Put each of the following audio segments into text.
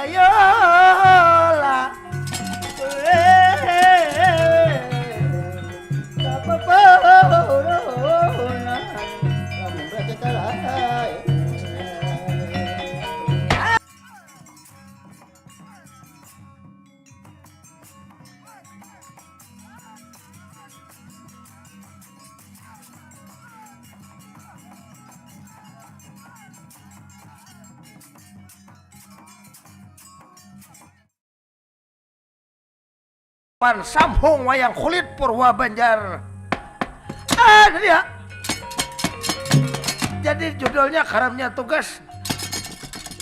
ayolah Pan Sambung wayang kulit Purwa Banjar. Dia. Jadi judulnya Karamnya Tugas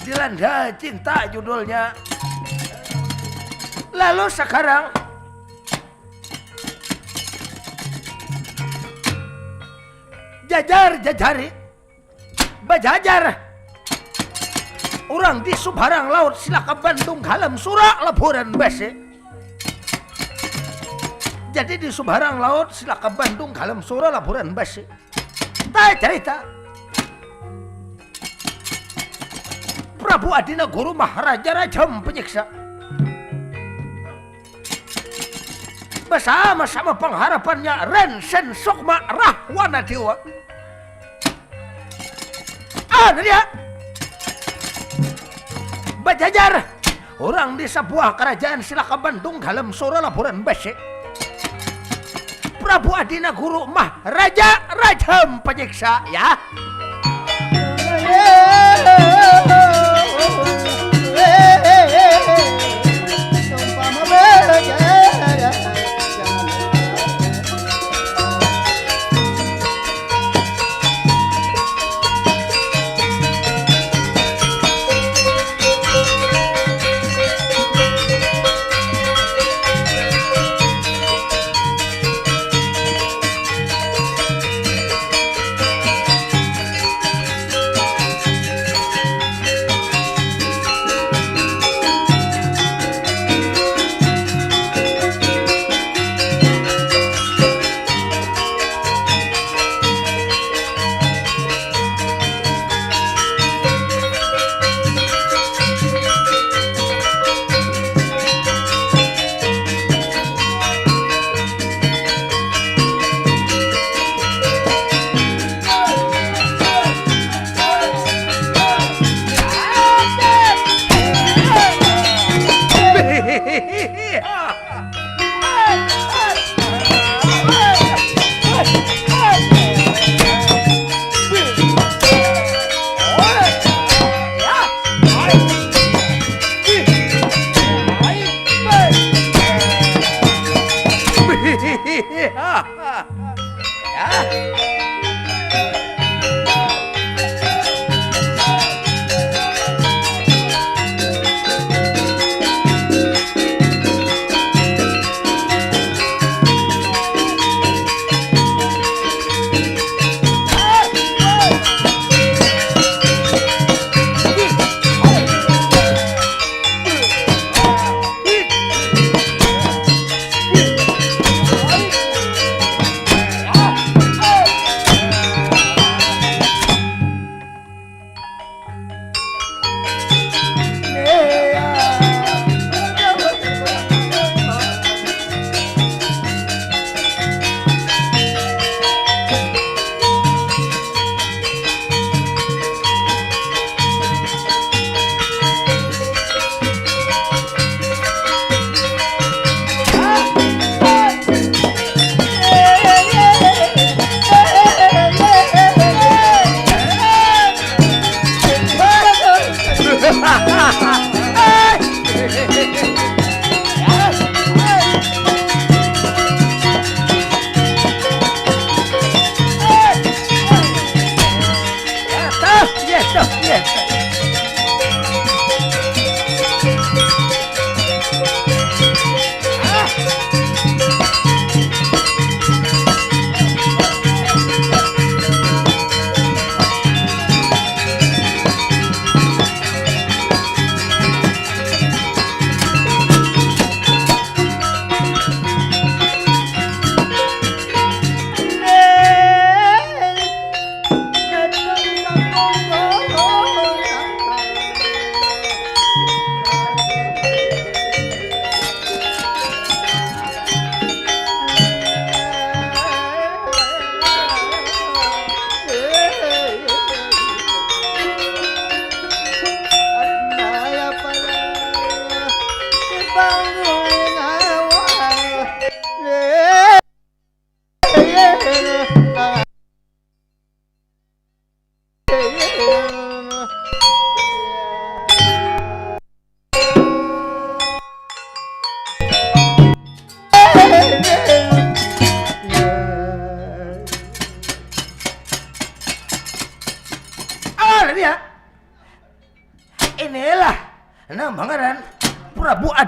Dilanda Cinta judulnya. Lalu sekarang jajari bajajar orang di Subharang Laut silaka Bandung Halem Sura Leburan Base. Jadi di Subharang Laut silaka Bandung Halem Sura Laburan Base. Tak cerita Prabu Adina Guru Maharaja Rajam Penyiksa bersama-sama pengharapannya Rensen Sukma Rahwana Dewa. Dia bajajar orang di sebuah kerajaan silaka Bandung Halem Sura Laburan Base. Prabu Adina Guru Maharaja Rajam Penyiksa ya.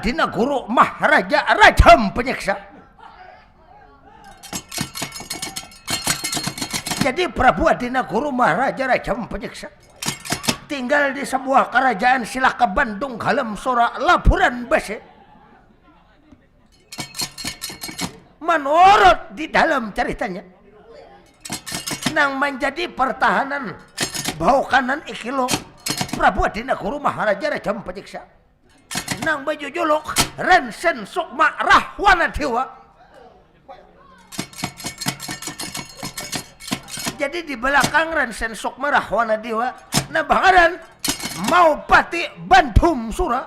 Adina Guru Maharaja Rajam Penyiksa. Jadi Prabu Adina Guru Maharaja Rajam Penyiksa tinggal di sebuah kerajaan Silaka Bandung Halem Sora Laburan Base. Menurut di dalam ceritanya nang menjadi pertahanan bau kanan ikilo Prabu Adina Guru Maharaja Rajam Penyiksa nang baju juluk Rensen Sukma Rahwana Dewa. Jadi di belakang Rensen Sukma Rahwana Dewa nah bakaran mau pati Bandung Sura.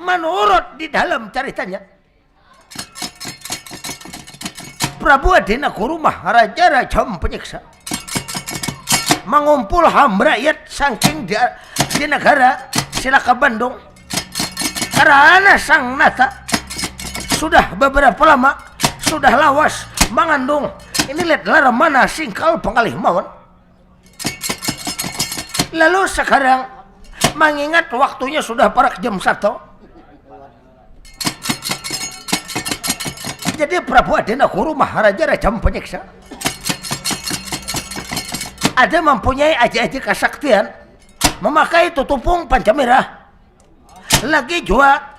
Menurut di dalam ceritanya Prabu Adina Guru Maharaja Rajam Penyiksa mengumpul hamrakyat saking di negara Silaka Bandung karena sang nata sudah beberapa lama sudah lawas mengandung ini lihat lara mana singkal pengalih mawon. Lalu sekarang mengingat waktunya sudah parak jam 1. Jadi Prabu Adina Guru Maharaja Rajam Penyiksa ada mempunyai aji-aji kesaktian memakai tutupung pancamerah, lagi juga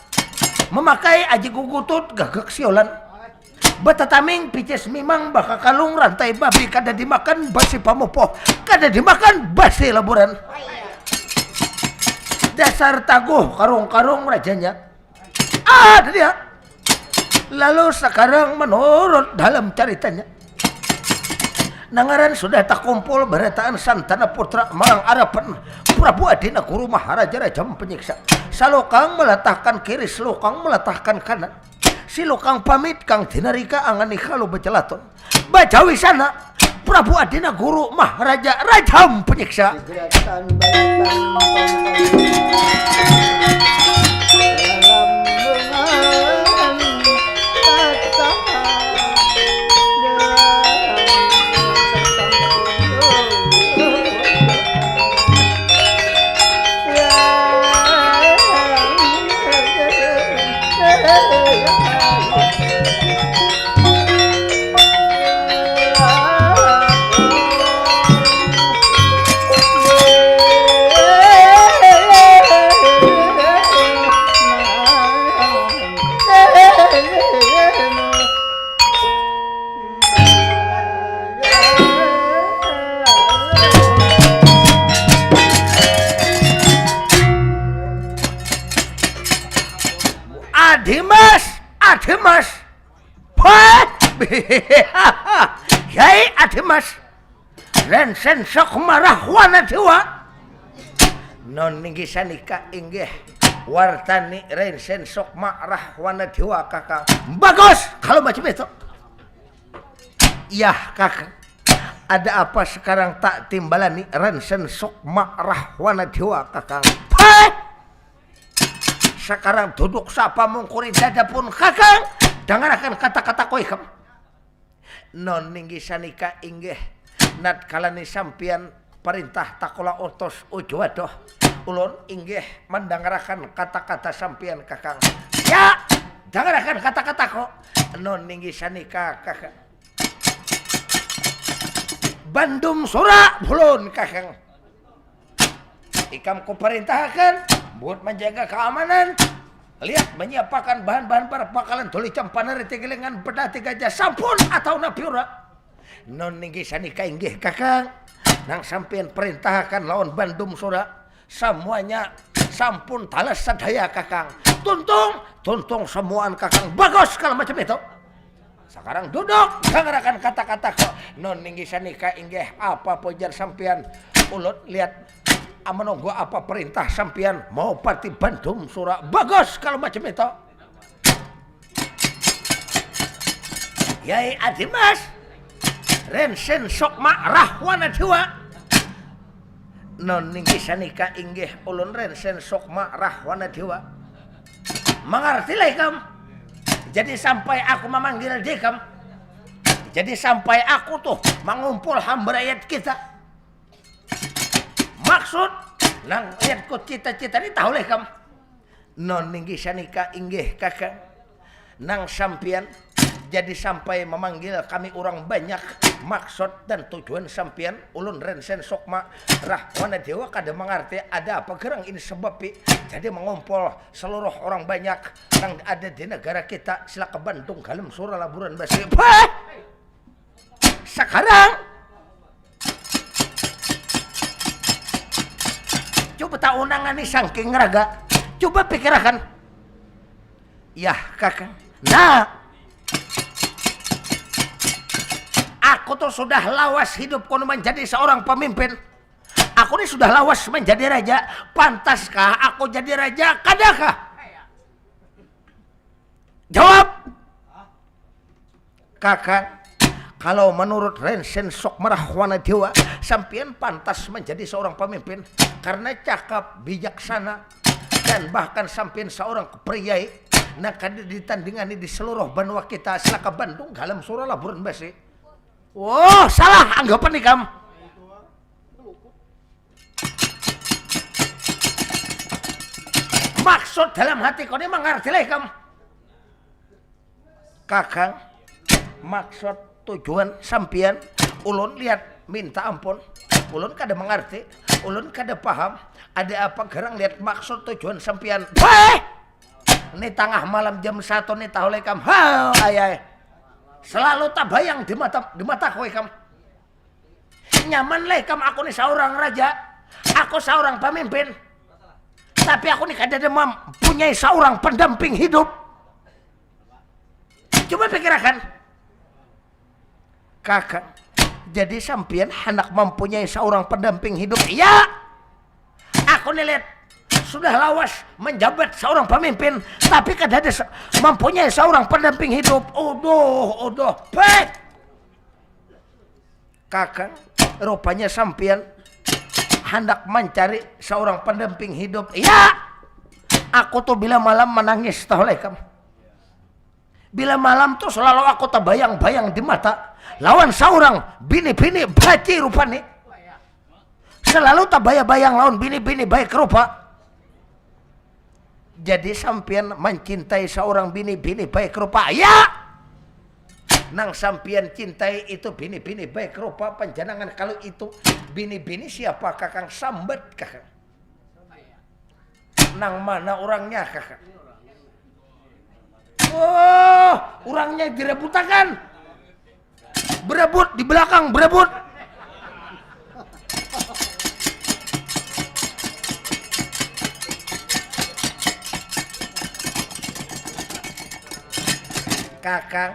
memakai aji gugutut gagak siolan, betataming picis mimang baka kalung rantai babi kada dimakan basi pamupoh, kada dimakan basi laburan. Dasar taguh karung-karung rajanya. Ada dia. Lalu sekarang menurut dalam ceritanya nangaran sudah tak kumpul berataan Santana Putra Malang Arapan Prabu Adina Guru Maharaja Rajam Penyiksa. Salukang meletakkan kiri, Salukang meletakkan kanan. Silukang pamit kang dinarika angani kalau becelaton. Bajawi sana Prabu Adina Guru Maharaja Rajam Penyiksa. Adimas, Yai Adimas, Rensen Sukma Rahwana Dewa. Non ninggi sanika inggih wartani Rensen Sukma Rahwana Dewa kakak. Bagus kalau macam itu. Iya kakak. Ada apa sekarang tak timbalani Rensen Sukma Rahwana Dewa kakak? Sekarang duduk sapa mungkuri dada pun kakang dengarkan kata-kata koikam. Non ninggi sanika inggih nat kalani sampian perintah takola utus ujuwadoh ulun inggih mendengarkan kata-kata sampian kakang. Ya dengarkan kata-kataku. Non ninggi sanika kakang Bandung Sura ulun kakang ikam ku perintahkan buat menjaga keamanan, lihat menyiapkan bahan-bahan perbekalan tuli campanan retigelengan pedati gajah sampun atau napiura. Non ninggi sanika inggih kakang nang sampean perintahkan lawan Bandung Sura semuanya sampun talas sadaya kakang. Tuntung semuaan kakang. Bagus kalau macam itu. Sekarang duduk dengarkan kata-kataku. Non ninggi sanika inggih apa pujar sampean ulut lihat menunggu apa perintah sampian mau parti Bandung Sura. Bagus kalau macam itu. Yai Adimas Rensen Sukma Rahwana Dewa. Non ninggi sanika inggih ulun Rensen Sukma Rahwana Dewa. Mengertilah ikam. Jadi sampai aku memanggil dekam. Jadi sampai aku tuh mengumpul hamba rakyat kita. Maksud nang lihat ku cita-cita ni tahu leh kam non ninggi sanika inggih kakang nang sampian jadi sampai memanggil kami orang banyak maksud dan tujuan sampian ulun rensen sokma rahwana dewa kada mengerti ada apa gerang ini sebab jadi mengumpul seluruh orang banyak yang ada di negara kita sila ke Bandung kalem surah laburan basi sekarang coba tak unangan nih sangking raga coba pikirkan ya kakang nah aku tuh sudah lawas hidup kono menjadi seorang pemimpin. Aku ini sudah lawas menjadi raja. Pantaskah aku jadi raja? Kadakah? Jawab. Kakak, kalau menurut Rensen Sokmarahwana Dewa, sampian pantas menjadi seorang pemimpin karena cakap, bijaksana, dan bahkan sampian seorang priai. Nah, kada ditandingani di seluruh benua kita selaka Bandung dalam surah laburan basi. Oh, salah anggapan nih kam. Maksud dalam hati kau ini mengerti lah kam. Kakang, maksud tujuan sampian, ulun lihat minta ampun, ulun kada mengerti, ulun kada paham. Ada apa gerang lihat maksud tujuan sampian. Ini tengah malam jam 1 nih tahu lah kam. Ayah. Selalu tak bayang di mata kowe kam. Nyaman leh kam aku nih seorang raja. Aku seorang pemimpin. Tapi aku nih kada mempunyai seorang pendamping hidup. Coba pikirkan. Kakak, jadi sampian hendak mempunyai seorang pendamping hidup. Ya. Aku nih lihat sudah lawas menjabat seorang pemimpin tapi kada ada mempunyai seorang pendamping hidup. Odoh baik kakang rupanya sampian hendak mencari seorang pendamping hidup. Ya aku tuh bila malam menangis tahu leh kam. Bila malam tuh selalu aku terbayang-bayang di mata lawan seorang bini-bini baci rupanya selalu terbayang-bayang lawan bini-bini baik rupa. Jadi sampian mencintai seorang bini-bini baik rupa. Ya. Nang sampian cintai itu bini-bini baik rupa panjangan kalau itu bini-bini siapa kakang sambat kakang. Nang mana orangnya kakang? Oh, orangnya direbutakan. Berebut di belakang berebut. Kakang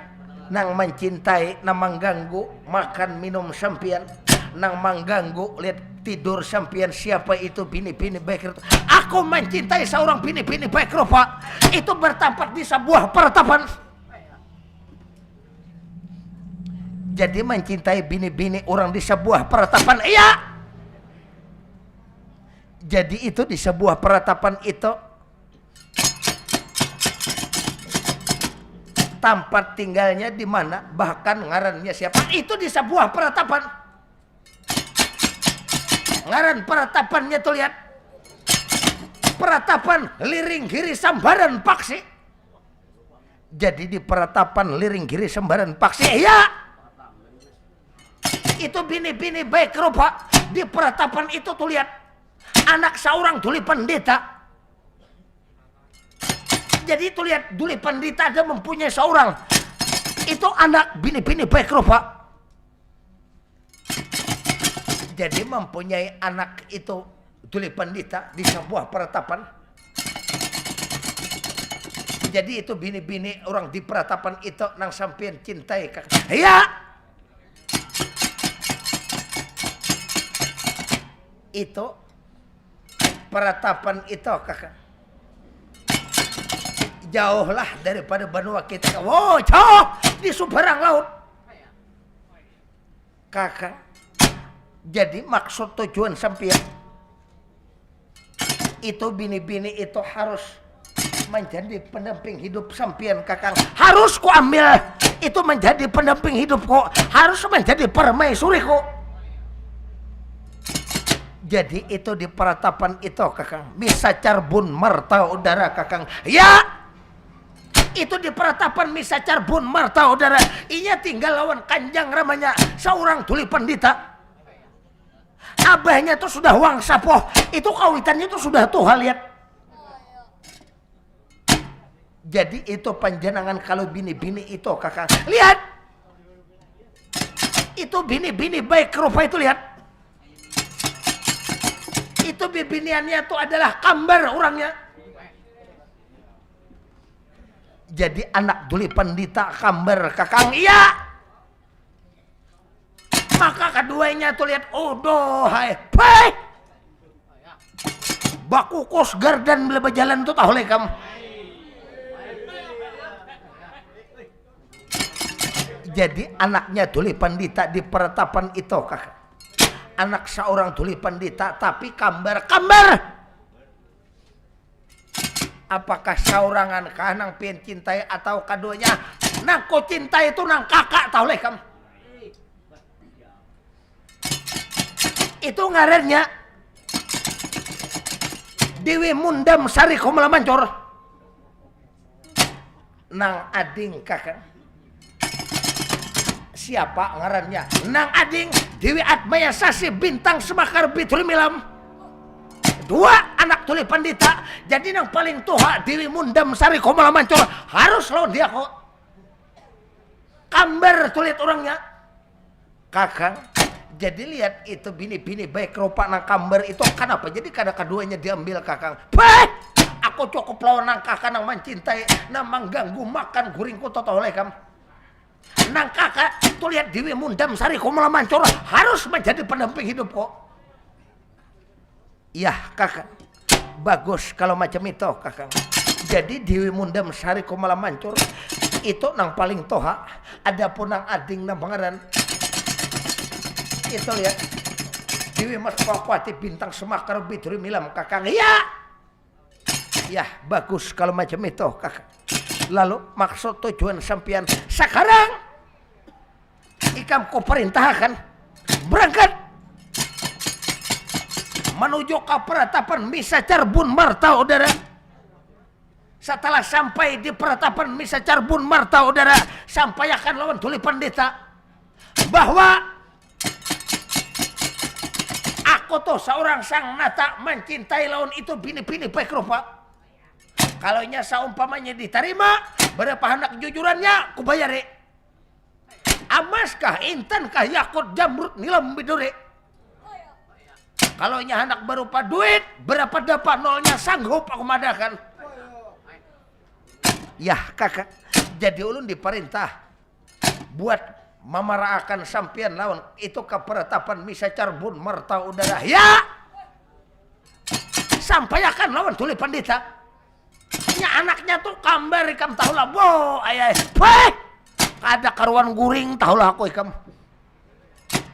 nang mencintai nang mengganggu makan minum sampian nang mengganggu lihat tidur sampian siapa itu bini-bini baik rupa. Aku mencintai seorang bini-bini baik rupa itu bertempat di sebuah peratapan. Jadi mencintai bini-bini orang di sebuah peratapan. Iya. Jadi itu di sebuah peratapan itu tempat tinggalnya di mana, bahkan ngarannya siapa, itu di sebuah peratapan. Ngaran peratapannya tuh lihat, peratapan Liringgiri Sambaran Paksi. Jadi di peratapan Liringgiri Sambaran Paksi, ya itu bini-bini baik rupa. Di peratapan itu tuh lihat, anak seorang tuli pendeta. Jadi itu lihat Duli Pandita ada mempunyai seorang itu anak bini-bini baik rupa. Jadi mempunyai anak itu Duli Pandita di sebuah peratapan. Jadi itu bini-bini orang di peratapan itu nang sampean cintai kakak. Ya. Itu peratapan itu kakak. Jauhlah daripada benua kita. Oh, jauh di seberang laut. Kakak. Jadi maksud tujuan sampean itu bini-bini itu harus menjadi pendamping hidup sampean kakang. Harus ku ambil itu menjadi pendamping hidupku. Harus menjadi permaisuriku. Jadi itu di peratapan itu kakang Misa Carbun Marta Udara kakang. Ya, itu di peratapan Misa Carbun Marta Udara. Inya tinggal lawan kanjang ramanya seorang tuli pandita. Abahnya tuh sudah wangsa poh. Itu kawitannya tuh sudah tuh lihat. Jadi itu panjenengan kalau bini-bini itu kakang. Lihat. Itu bini-bini baik rupa itu lihat. Itu bibiniannya itu adalah kambar orangnya. Jadi anak tuli pandita kambar kakang. Iya. Maka keduanya tuh lihat. Odoh hai. Pai. Baku kos gardan bela jalan tuh tahu lekam. Jadi anaknya tuli pandita di peratapan itu kakak. Anak seorang tuli pandita tapi kambar. Apakah saurangan kah nang pien cintai atau kadonya nang ko cintai itu nang kakak tahu lekam. Itu ngarannya Dewi Mundam Sari Komala Mancor. Nang ading kakak. Siapa ngarannya? Nang ading Dewi Atmaya Sasi Bintang Semakar Bitul Milam. Dua anak tuli pandita. Jadi yang paling tua Dewi Mundam Sari Komala Mancor. Harus lawan dia kok. Kambar tulit orangnya. Kakang. Jadi lihat itu bini-bini baik rupa nang kambar itu. Kenapa? Jadi kadang keduanya diambil kakang. Bah! Aku cukup lawan nang kakak nang mencintai. Nang mengganggu makan guringku toto lekam. Nang kakak tuh lihat Dewi Mundam Sari Komala Mancor harus menjadi pendamping hidup kok. Iya kakak. Bagus kalau macam itu kakak. Jadi Dewi Mundam Sari Komala Mancor itu nang paling toha. Adapun nang ading nang pangeran itu lihat Dewi Mas Pakwati Bintang Semakar Biduri Milam kakang. Iya. Ya bagus kalau macam itu kakak. Lalu maksud tujuan sampian sekarang ikam ko perintahkan berangkat menuju ke peratapan Misa Carbun Marta Udara. Setelah sampai di peratapan Misa Carbun Marta Udara, sampaikan lawan tuli pandita bahwa aku tuh seorang sang nata mencintai lawan itu bini-bini baik rupa. Kalau nya saumpamanya diterima, berapa hendak jujurannya ku bayari. Amaskah, intankah, yakut, jamrut, nilam, biduri. Kalau nya hendak berupa duit, berapa dapat nolnya sanggup aku madakan. Ya kakak, jadi ulun diperintah buat memaraakan sampian lawan itu ke peratapan Misa Carbun Marta Udara. Ya, sampaikan lawan tuli pandita. Nya anaknya tuh kambar ikam tahu lah bo ayah. Hei, ada karuan guring tahu lah aku ikam.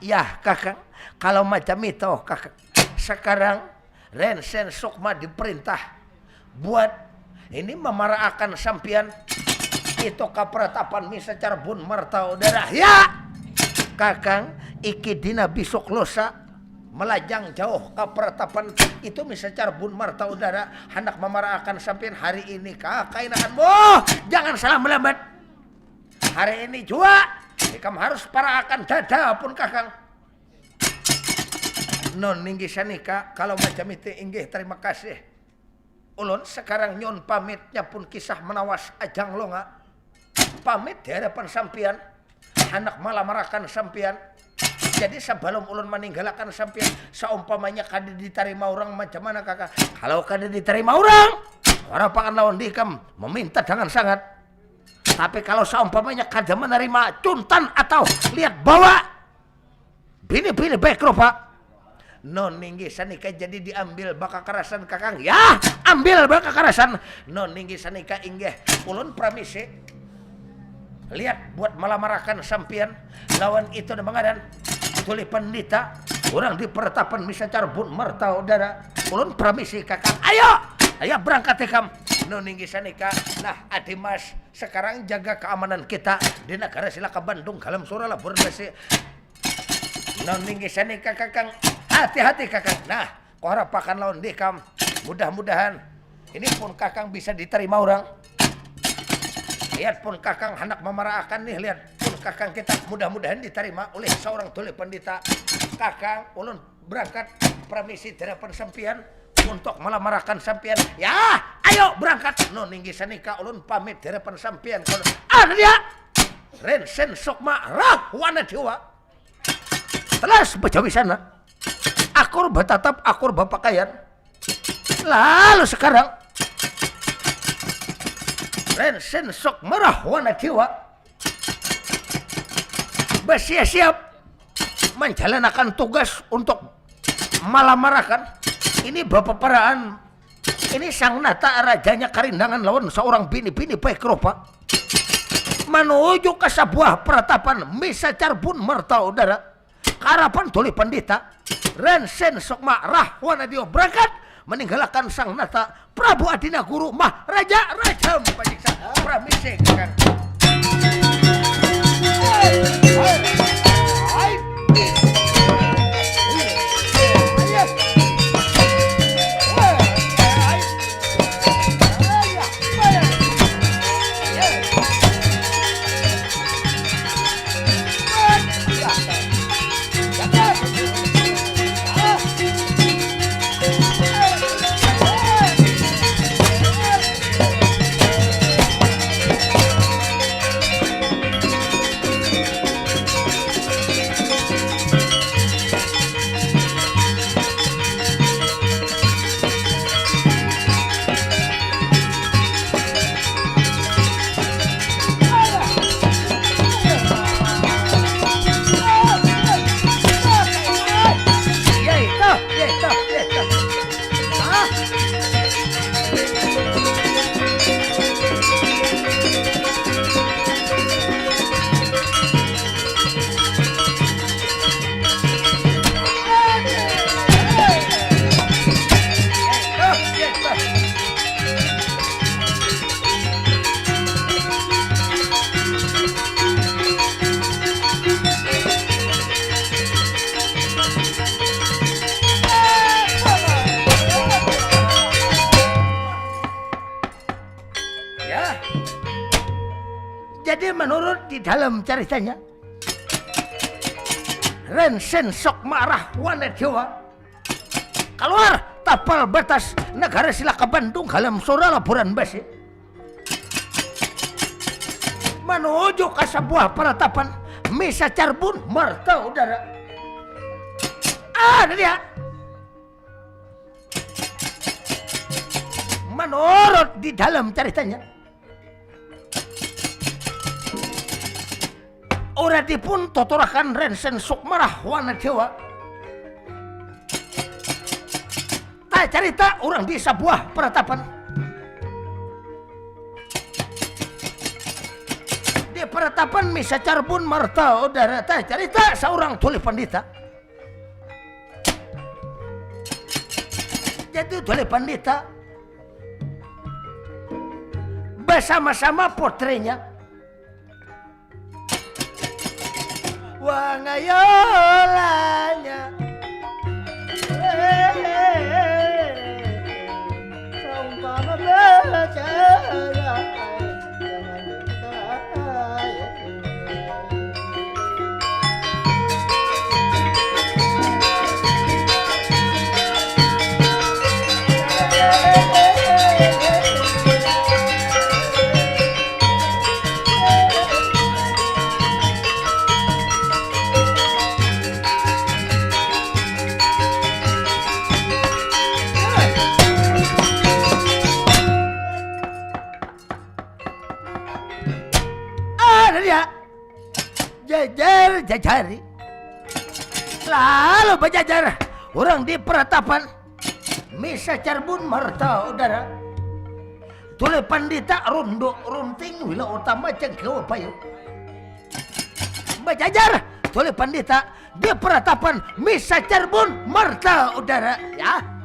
Ya kakak, kalau macam itu kakak. Sekarang Rensen Sukma diperintah buat ini memaraakan sampian itu ke peratapan Misa Carbun Marta Udara. Ya kakang, iki dina bisuk losa melajang jauh ke peratapan itu Misa Carbun Marta Udara. Hendak memaraakan sampian hari ini kakak inakan boh. Jangan salah melambat. Hari ini juga ikam harus paraakan dada pun kakang. Non ninggi sanika kalau macam itu inggih terima kasih. Ulun sekarang nyon pamitnya pun kisah menawas ajang longa. Pamit di hadapan sampian. Hendak malamarakan sampian. Jadi sebelum ulun meninggalkan sampian, seumpamanya kada diterima orang macam mana kakak? Kalau kada diterima orang pakan lawan dikam meminta dengan sangat. Tapi kalau seumpamanya kada menerima cuntan atau lihat bawa bini-bini baik rupa. Non ninggi sanika jadi diambil baka kerasan kakang. Ya, ambil baka kerasan. Non ninggi sanika inggih ulun pramisi. Lihat buat melamarakan sampian lawan itu mengadan tuli pandita orang di peratapan Misa Carbun Marta Udara. Ulun pramisi kakang. Ayo berangkat ikam. Nuninggi sanika. Nah Adimas sekarang jaga keamanan kita di negara Silaka Bandung kalam surah labur besi. Nuninggi sanika kakang. Hati-hati Kakang. Nah, kohara pakan lawan dekam. Mudah-mudahan ini pun Kakang bisa diterima orang. Lihat pun Kakang hendak memarahkan nih, lihat pun Kakang kita mudah-mudahan diterima oleh seorang tuli pendeta. Kakang ulun berangkat pramisi derapan sampian untuk melamarahkan sampian. Ya, ayo berangkat. No ninggi sanika ulun pamit derapan sampian. Ada dia. Rensen Sukma Rahwana Dewa. Telas bejawi sana. Akur bertatap, akur berpakaian. Lalu sekarang Rensen Sukma Rahwana Dewa bersiap-siap menjalankan tugas untuk melamarahkan. Ini bapak peraan. Ini sang nata rajanya karindangan lawan seorang bini-bini baik rupa. Menuju ke sebuah peratapan misa carbun merta udara. Karapan tuli pendeta Rensen Sukma Rahwana Dewa berangkat meninggalkan sang nata Prabu Adina Guru Mah Raja Rajam Pajiksa Pramisi Kakang. Jadi menurut di dalam ceritanya Rensen Sukma Rahwana Dewa keluar tapal batas negara Silaka Bandung dalam sora laporan basi menuju ke sebuah peratapan misa carbun merta udara. Ada dia. Menurut di dalam ceritanya uradipun totorakan Rensen Sukma Rahwana Dewa. Tak cerita orang di sebuah peratapan. Di peratapan misa carbun merta udara. Tak cerita seorang tuli pendeta. Jadi tuli pendeta bersama-sama putrinya wangayolanya saumpama berjaya jajari lalu berjajar orang di peratapan misa carbun merta udara tuli pandita runduk runting wila utama cengkewa payu berjajar tuli pandita di peratapan misa carbun merta udara ya.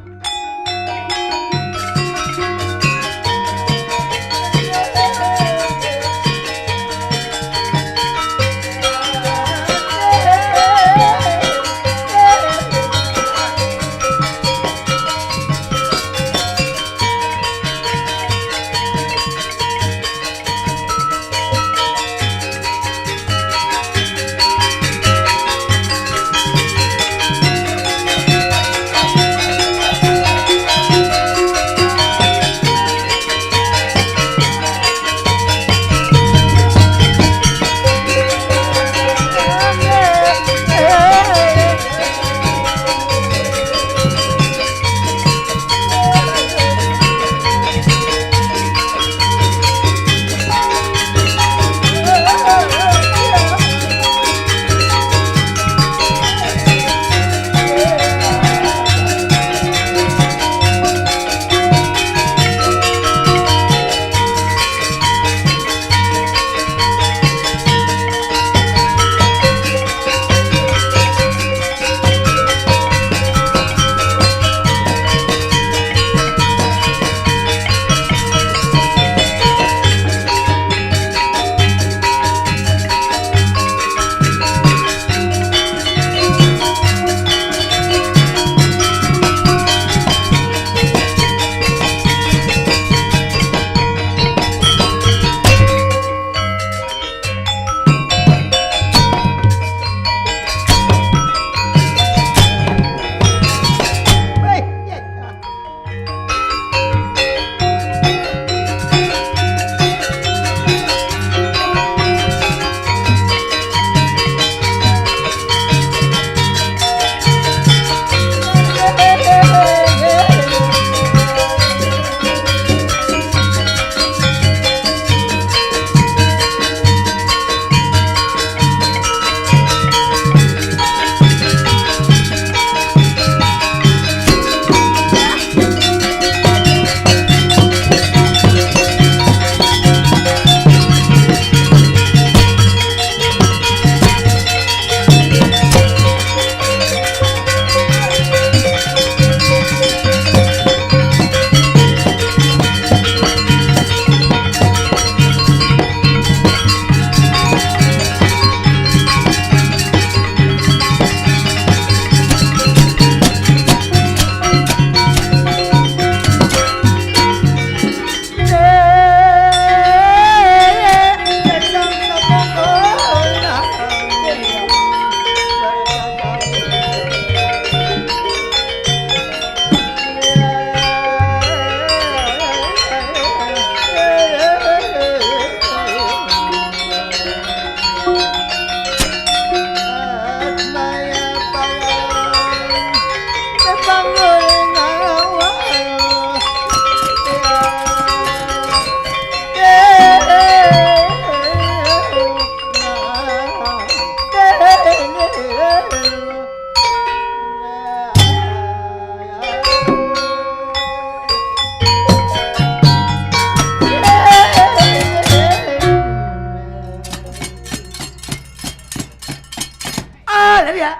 ya.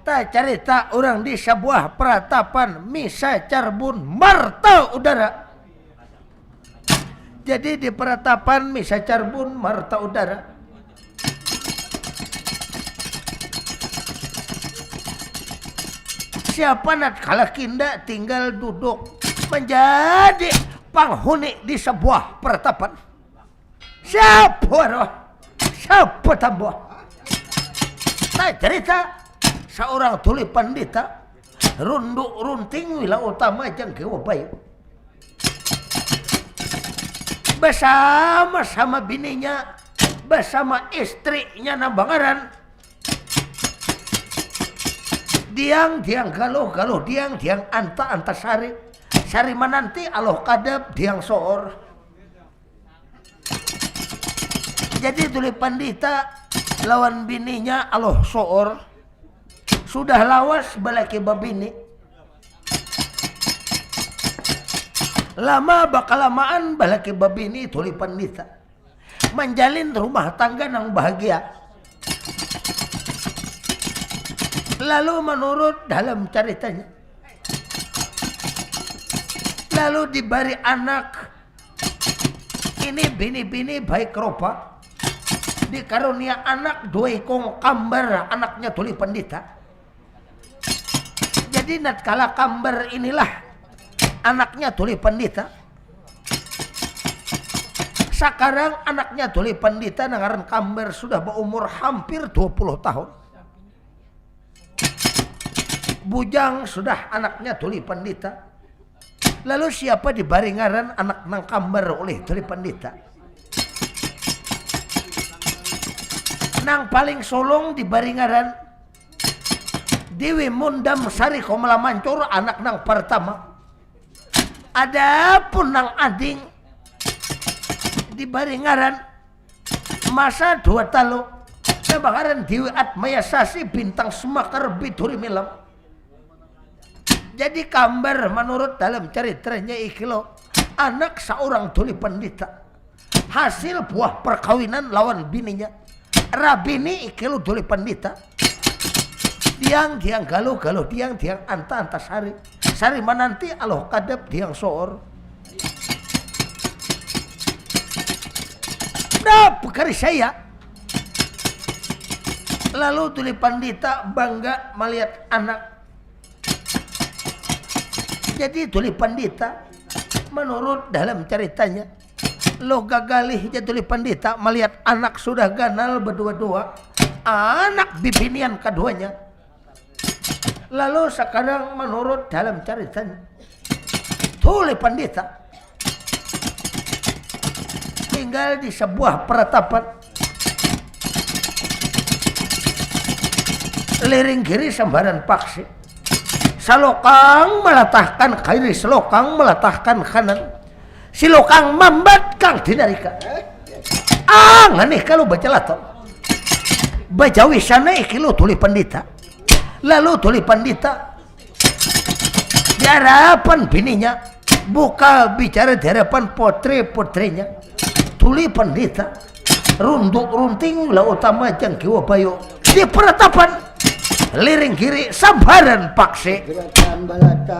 Tak cerita orang di sebuah peratapan misa Carbun Marta Udara. Jadi di peratapan misa Carbun Marta Udara, siapa nak kalah kinda tinggal duduk menjadi penghuni di sebuah peratapan. Siapa tambah? Tak cerita seorang tuli pandita runduk runting wila utama jangkewa bayu bersama bininya, bersama istrinya Nambangaran. Diang galuh diang anta sari mananti aloh kadep diang soor. Jadi tuli pandita lawan bininya aloh soor. Sudah lawas balaki babini. Lama bakalamaan balaki babini tuli pandita menjalin rumah tangga yang bahagia. Lalu menurut dalam ceritanya, lalu diberi anak. Ini bini-bini baik rupa, dikarunia anak dua ikong kambar anaknya tuli pandita. Jadi natkala kambar inilah anaknya tuli pandita. Sekarang anaknya tuli pandita nangaran kambar sudah berumur hampir 20 tahun. Bujang sudah anaknya tuli pandita. Lalu siapa dibaringaran anak nang kambar oleh tuli pandita? Nang paling solong dibaringaran Dewi Mundam Sari Komala Mancur, anak nang pertama. Adapun nang ading dibaringaran masa 2 talo Nambangaran Dewi Atmaya Sasi bintang Semakar Biduri Milam. Jadi kambar menurut dalam ceritanya ikilo anak seorang tuli pandita, hasil buah perkawinan lawan bininya. Rabini ikilo tuli pandita. Diang galuh diang anta sari mananti aloh kadep diang soor. Nah pekari saya. Lalu tuli pandita bangga melihat anak. Jadi tuli pandita menurut dalam ceritanya, lo gagalih jadi tuli pandita melihat anak sudah ganal berdua-dua, anak bibinian keduanya. Lalu sekarang menurut dalam ceritanya, tuli pandita tinggal di sebuah peratapan liring kiri sembaran paksi. Salokang melatahkan kiri, selokang melatahkan kanan. Silokang mambat kang dinarika. Ngani kalau baca lato. Baca wisana ikilo tuli pandita. Lalu tuli pandita di hadapan bininya, buka bicara di hadapan putri-putrinya. Tuli pandita runduk runting la utama jangkiwa bayo di peratapan liring kiri sambaran paksi. Gerakan balatan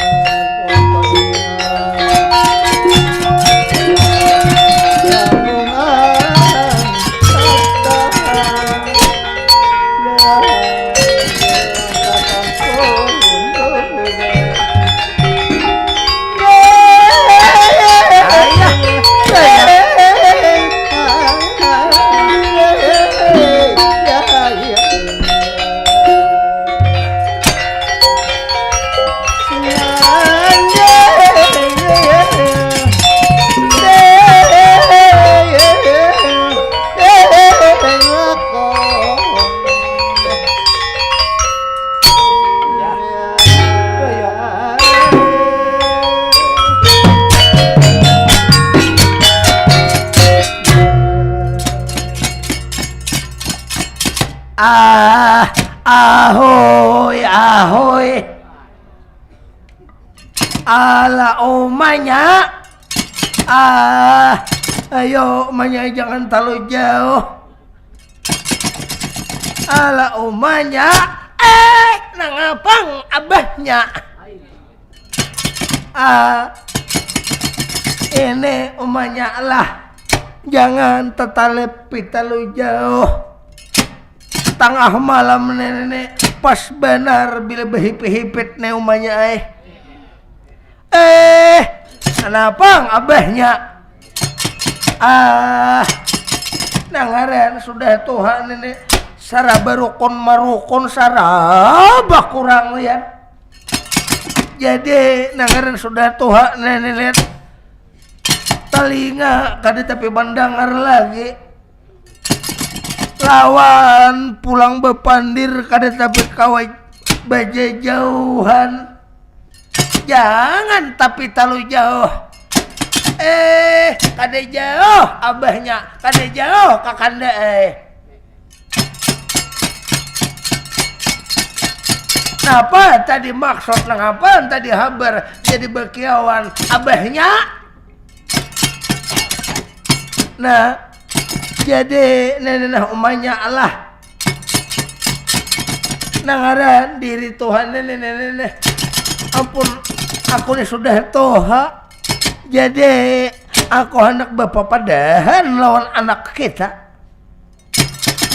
Ahoy ahoy ala omanya. Ayo omanya jangan terlalu jauh. ala umanya nangapang abahnya. Ini umanya lah, jangan tetalep pitalu jauh. Tengah malam nenek pas benar bila behipit-hipit ne umanya kenapa abahnya? Nangaren sudah Tuhan ini saraba rukun marukun saraba kurang lihat. Jadi nangaren sudah Tuhan ini lihat telinga kada tapi bandangar lagi. Lawan pulang bepandir kada tapi kawai baja jauhan. Jangan tapi terlalu jauh. Kada jauh abahnya, kada jauh kakanda Napa tadi maksud nangapaan tadi habar jadi bekiawan abahnya? Nah, jadi nenek umanya Allah. Nangaran diri Tuhan nenek. Ampun, aku ini sudah toha. Jadi aku anak bapak padahan lawan anak kita.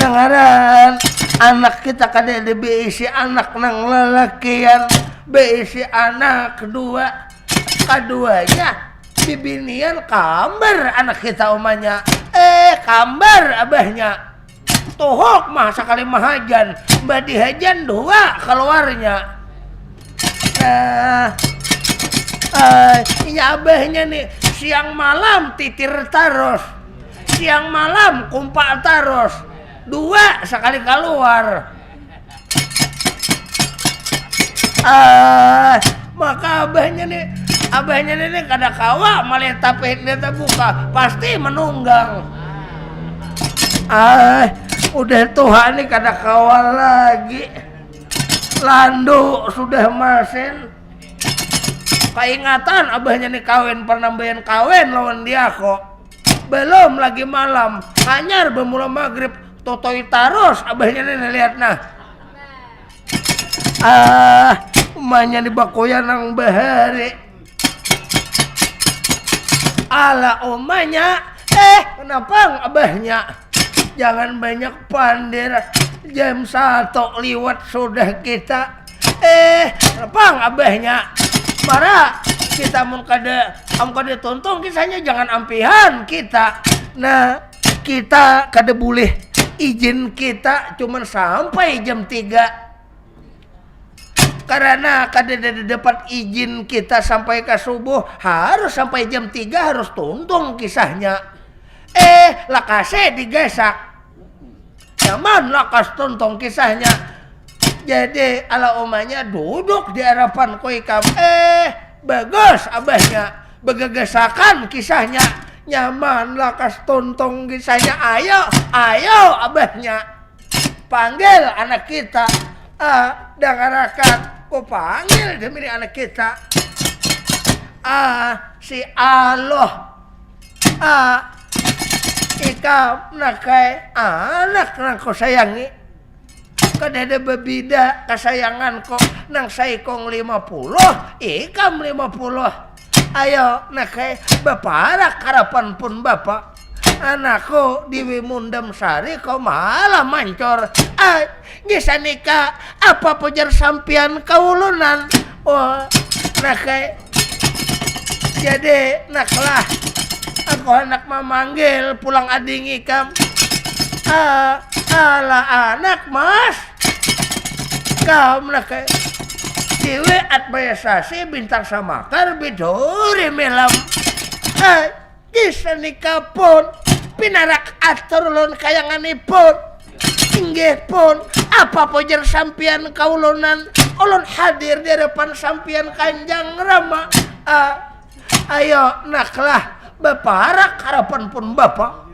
Nangaran anak kita kada ada beisi anak nang lalakian, beisi anak keduanya bibinian kambar anak kita umanya. Kambar abahnya. Tuhok mah sekali mahajan, mbak dihajan dua keluarnya. Ini abahnya nih siang malam titir taros, siang malam kumpak taros, dua sekali keluar. Maka abahnya nih kada kawa malah tapi dia buka pasti menunggang. Udah Tuhan nih kada kawa lagi. Landu sudah masen. Keingatan abahnya nih kawin penambahan kawin lawan dia kok. Belum lagi malam, hanyar bermula maghrib totoi taros abahnya nih lihat nah. Umanya di bakoyan nang bahari. Ala umanya, kenapa abahnya? Jangan banyak pandir. Jam 1 liwat sudah kita. Kenapa abahnya? Mara kita mun kada tuntung kisahnya jangan ampihan kita. Nah, kita kada boleh izin kita cuman sampai jam 3. Karena kada dapat izin kita sampai ke subuh, harus sampai jam 3 harus tuntung kisahnya. Lakase digesak. Nyaman lakas tuntung kisahnya. Jadi ala umanya duduk di harapan koi kam. Bagus abahnya. Begegesakan kisahnya. Nyaman lakas tuntung kisahnya. Ayo abahnya. Panggil anak kita. Dangarakan. Kau panggil demi anak kita. Si Allah. Ikaw nakai anak nang ko sayangi. Kada ada bebida kasayangan ko nang say kong 50, ikam 50. Ayo nakai baparak harapan pun bapak. Anakku Dewi Mundam Sari kau malah mancor. Gisa nikah apa pujar sampian kaulunan. Nakai jadi naklah aku anak memanggil pulang ading ikam. Ala anak mas kaum nakai Dewi Atbayasasi bintang samakar biduri melam. Gisa nikah pun pinarak atur lon kayanganipun. Inggih pun apa pujar sampian kaulunan ulun hadir di depan sampian Kanjeng Rama. Ayo naklah baparak harapan pun bapak.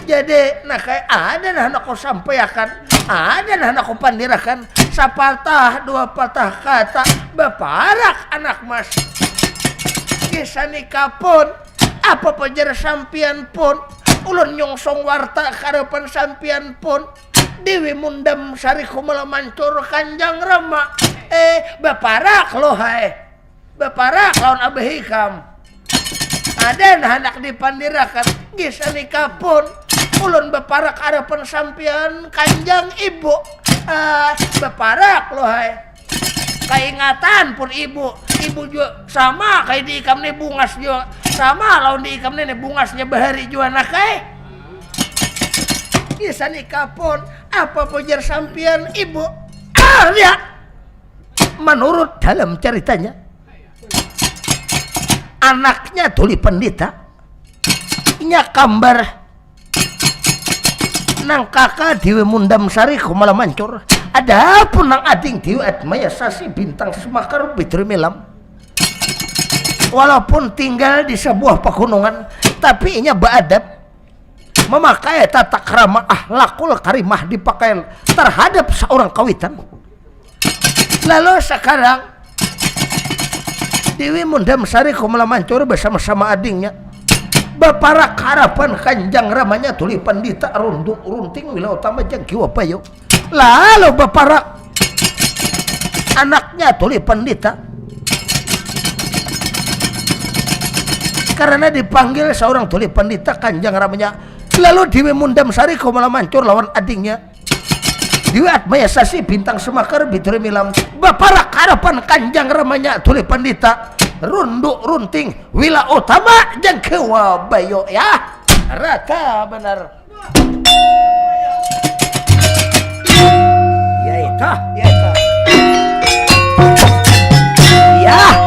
Jadi nakai ada nah aku sampaikan, ada nah aku pandirakan sapatah dua patah kata baparak anak mas. Kisah nikah pun apa pajar sampian pun ulun nyongsong warta harapan sampian pun Dewi Mundam Sari Kumala mancur Kanjang Rama baparak lo hai baparak lawan Abah Hikam ada hendak dipandirakan geus sanika pun ulun baparak harapan sampean Kanjang Ibu baparak lo hai kaingatan pun ibu juga sama kayak di ikam nih bungas juga sama lawan di ikam nih bungasnya bahari juga nak kisah nikah pun apa pujar sampian ibu lihat menurut dalam ceritanya anaknya tuli pendeta nya kambar nang kakak Dewi Mundam Sari Kumala mancur ada pun nang ading Dewi Atmaya Sasi Bintang Semakar Bitri Milam walaupun tinggal di sebuah pegunungan tapi inya beadab memakai tata krama akhlakul karimah dipakai terhadap seorang kawitan. Lalu sekarang Dewi Mundam Sari Kumala mancur bersama-sama adingnya baparak harapan Kanjang Ramanya tuli pandita runduk runting wilayah utama jang kiwa payo. Lalu baparak anaknya tuli pandita karena dipanggil seorang tuli pandita Kanjang Ramanya. Lalu Dewi Mundam Sari Kumala mancur lawan adingnya Dewi Atmaya Sasi Bintang Semakar Bitri Milam baparak harapan Kanjang Ramanya tuli pandita runduk runting wila utama jang kewa bayo ya rata benar ya itu ya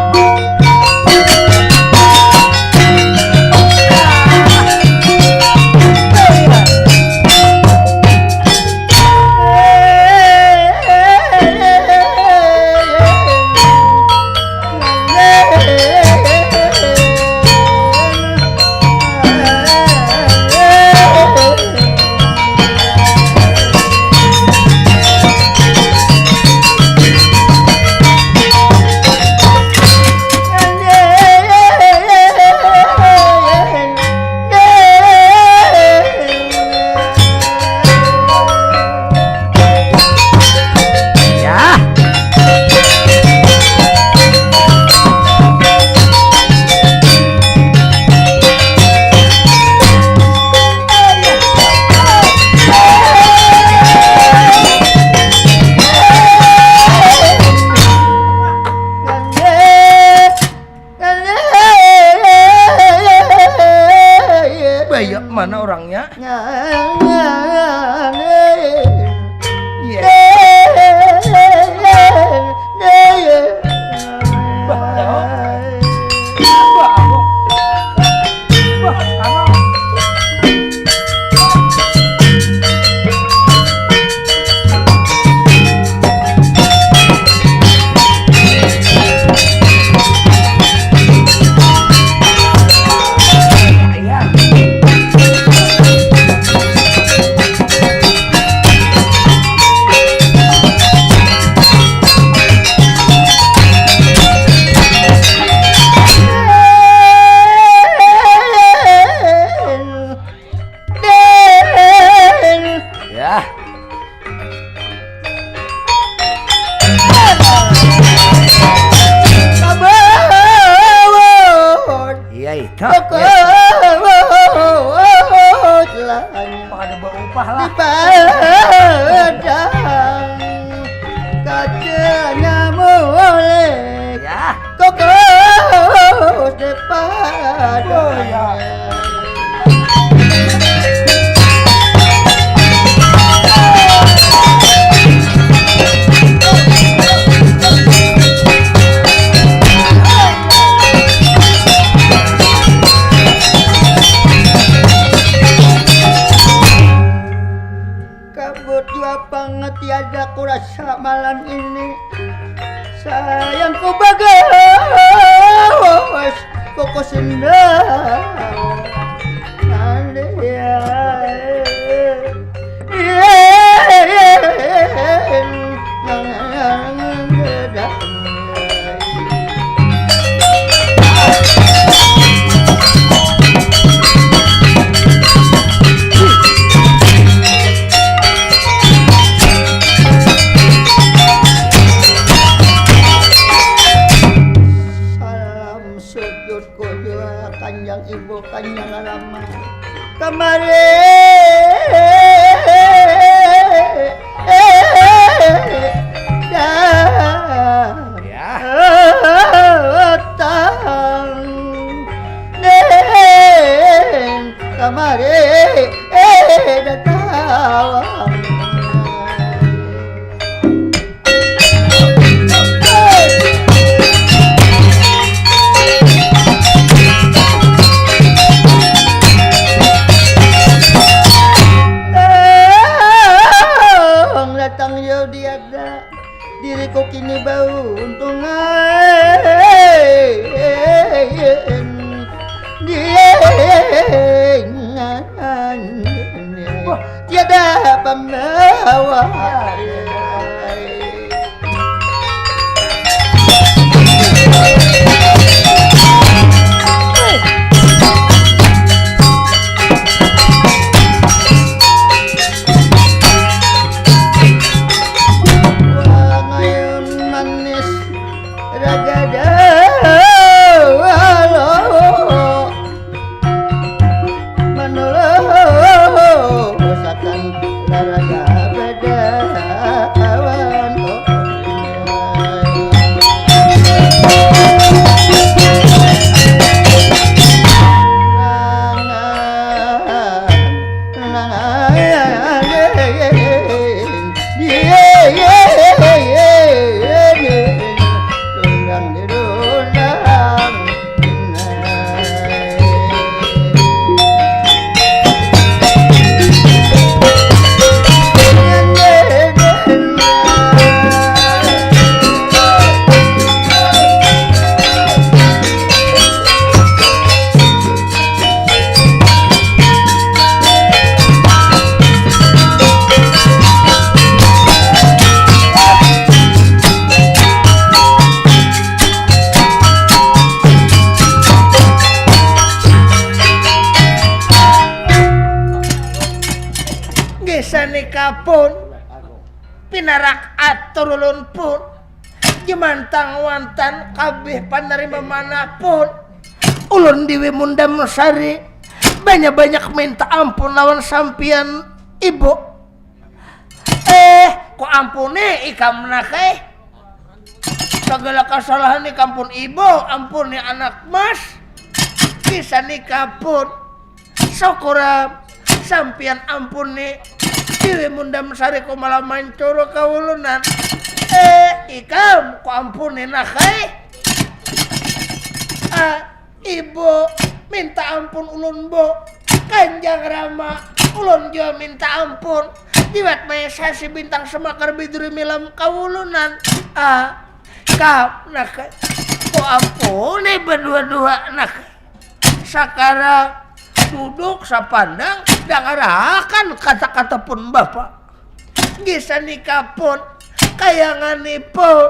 mana orangnya? kau tiada diriku kini bau untungan tiada pembawa pun pinarak atur ulun pun jemantang wantan kabeh panerima manapun ulun Dewi Mundam Sari banyak-banyak minta ampun lawan sampian ibu. Kok ampuni ikam nakeh segala kesalahan ikam pun ibu ampuni anak mas kisah nikah pun syukuram sampian ampuni Dewi Mundam Sari ko malah mancuro kawulunan. Ikam ko ampuni nakay. Ibu minta ampun ulun bo. Kanjang Rama ulun jo minta ampun. Diwat may sasi bintang semakar biduri milam kawulunan. Kap nakay. Ko ampuni berdua-dua nakay. Sekarang duduk sapandang dangarakan kata-kata pun bapak gisa nikah pun kayanganipun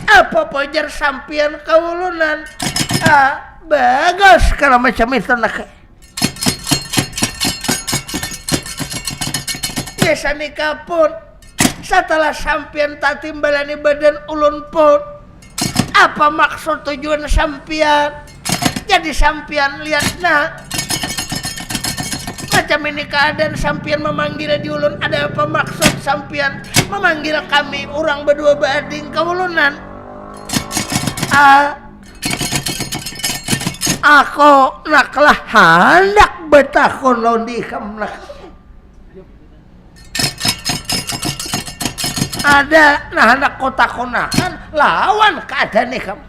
apa pojar sampian kawulunan bagus kalau macam itu nak gisa nikah pun setelah sampian tak timbalani badan ulun pun apa maksud tujuan sampian jadi sampian lihat nak macam ini keadaan sampian memanggil di ulun ada apa maksud sampian memanggil kami orang berdua bading kawulunan. Aku naklah hendak betakun lawan dikam nak ada nah hendak kotakonakan lawan keadaan ikam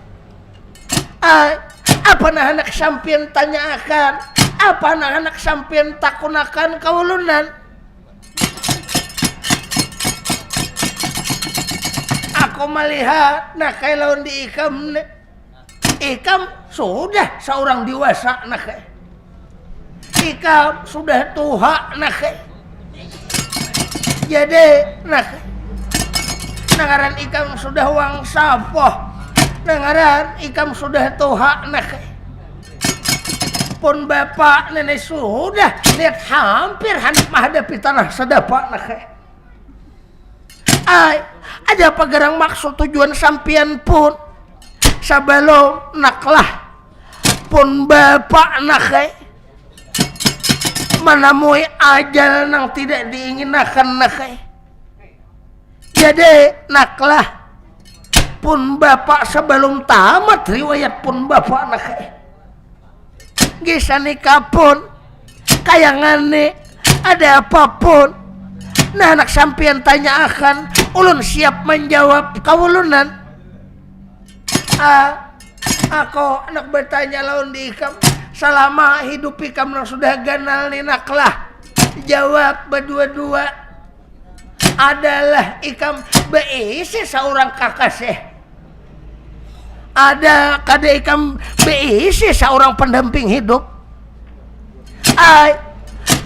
apa nah hendak sampian tanyakan apa anak-anak sampian takunakan kawulunan. Aku melihat nakai lawan di ikam ikam sudah seorang dewasa nakai ikam sudah tua nakai jadi nakai nangaran ikam sudah wang sapoh nangaran ikam sudah tua nakai pun bapak nenek sudah lihat hampir hendak menghadapi tanah sedapak nakeh. Ada apa gerang maksud tujuan sampian pun sebelum naklah pun bapak nakeh menemui ajal yang tidak diinginkan nakeh. Jadi naklah pun bapak sebelum tamat riwayat pun bapak nakeh. Gisa nikah pun kayangane ada apapun nah anak sampian tanya akan ulun siap menjawab kawulunan. Aku anak bertanya lawan di ikam selama hidup ikam sudah ganal ni naklah jawab berdua-dua adalah ikam beisi seorang kakasih. Ada kada ikam beisi seorang pendamping hidup.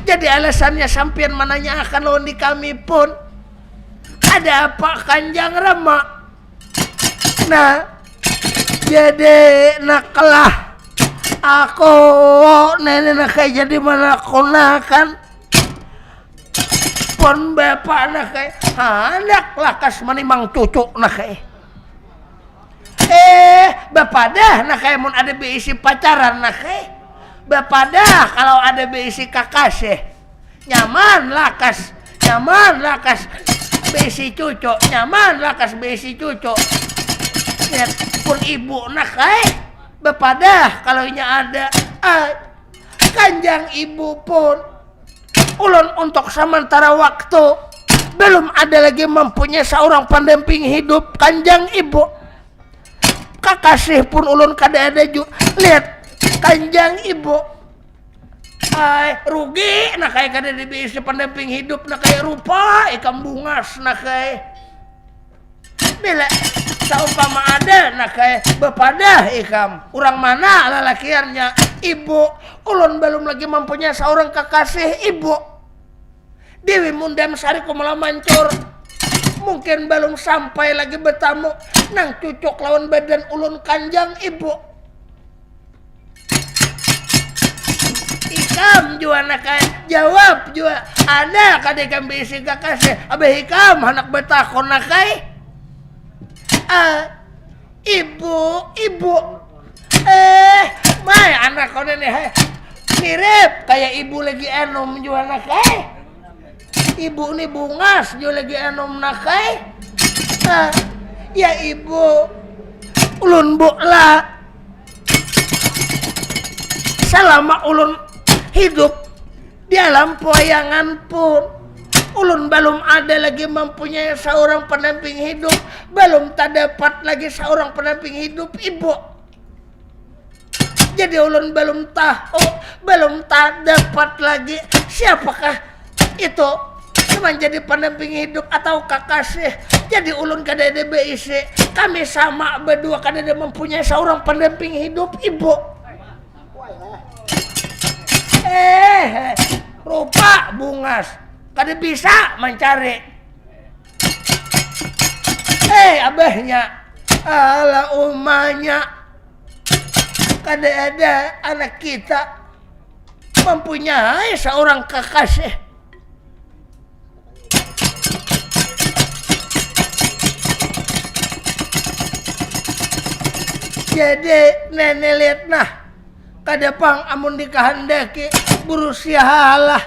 Jadi alasannya sampean menanya akan lawan di kami pun. Ada apa Kanjang Rama? Nah, jadi naklah aku nenek kayak jadi mana konakan pon bapak nak kayak anak lakas menimang cucu nak kayak bapak dah nak kayak mun ada beisi pacaran nak kayak bapak dah kalau ada beisi kakasih nyaman lakas beisi cucu nyaman lakas beisi cucu lihat pun ibu nak kayak bapak dah kalau nya ada Kanjang ibu pun ulun untuk sementara waktu belum ada lagi mempunyai seorang pendamping hidup Kanjang ibu. Kakasih pun ulun kada ada juga. Lihat Kanjang ibu. Rugi nak kayak kada dibisi pendamping hidup nak kayak rupa ikam bungas nak kayak. Bila saumpama ada nak kayak bepadah ikam. Urang mana lalakiannya ibu. Ulun belum lagi mempunyai seorang kekasih ibu. Dewi Mundam Sari kumala mancur. Mungkin belum sampai lagi bertamu nang cucuk lawan badan ulun Kanjang ibu. Ikam jua nak jawab jua ada kada ikam bisi kakasih. Abah ikam anak betakon nak ibu. Mai anak kau nih mirip kayak ibu lagi enom jual nakai. Ibu nih bungas jual lagi enom nakai. Ya ibu ulun bukla selama ulun hidup di alam poyangan pun ulun belum ada lagi mempunyai seorang pendamping hidup, belum terdapat lagi seorang pendamping hidup ibu. Jadi ulun belum tahu, belum terdapat lagi siapakah itu menjadi pendamping hidup atau kakasih. Jadi ulun kada ada beisi, kami sama berdua kada ada mempunyai seorang pendamping hidup ibu. Rupa bungas kada bisa mencari. Abahnya ala umanya kada ada anak kita mempunyai seorang kekasih. Jadi nenek lihat nah kada pang amun dikahandaki berusia halah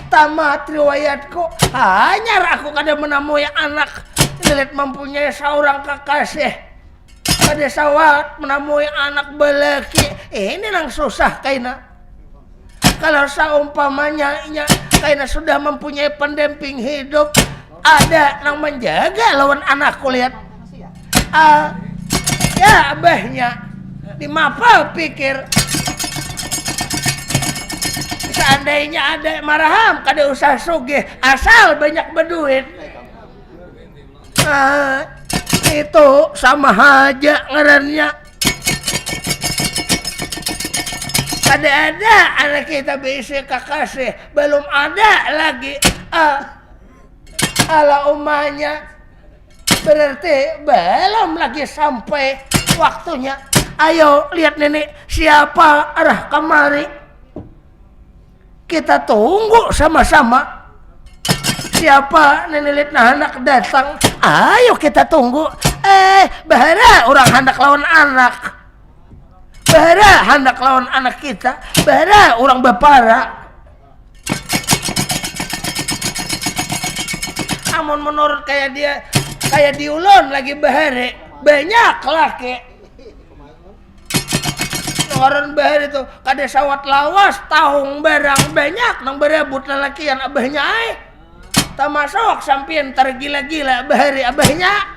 tamat riwayatku hanya aku kada menemui anak lihat mempunyai seorang kekasih. Kada sawat menemui anak belaki ini nang susah kaina. Kalau saumpamanya kaina sudah mempunyai pendamping hidup ada nang menjaga lawan anakku lihat. Ya abahnya di mapa pikir seandainya ada maraham kada usah sugih asal banyak berduit. Itu sama aja ngarannya. Kada ada anak kita bisi kakasih, belum ada lagi ala umanya. Berarti belum lagi sampai waktunya. Ayo lihat nenek siapa arah kemari. Kita tunggu sama-sama. Siapa nenek lihat nah anak datang. Ayo kita tunggu. Bahara orang hendak lawan anak. Bahara hendak lawan anak kita. Bahara orang bapara. Amun menurut kayak dia kayak diulun lagi bahare banyak laki. Orang bahare itu kada sawat lawas tahung barang banyak nang berebut lalakian abahnya tamasok sampian tergila-gila bahari abahnya.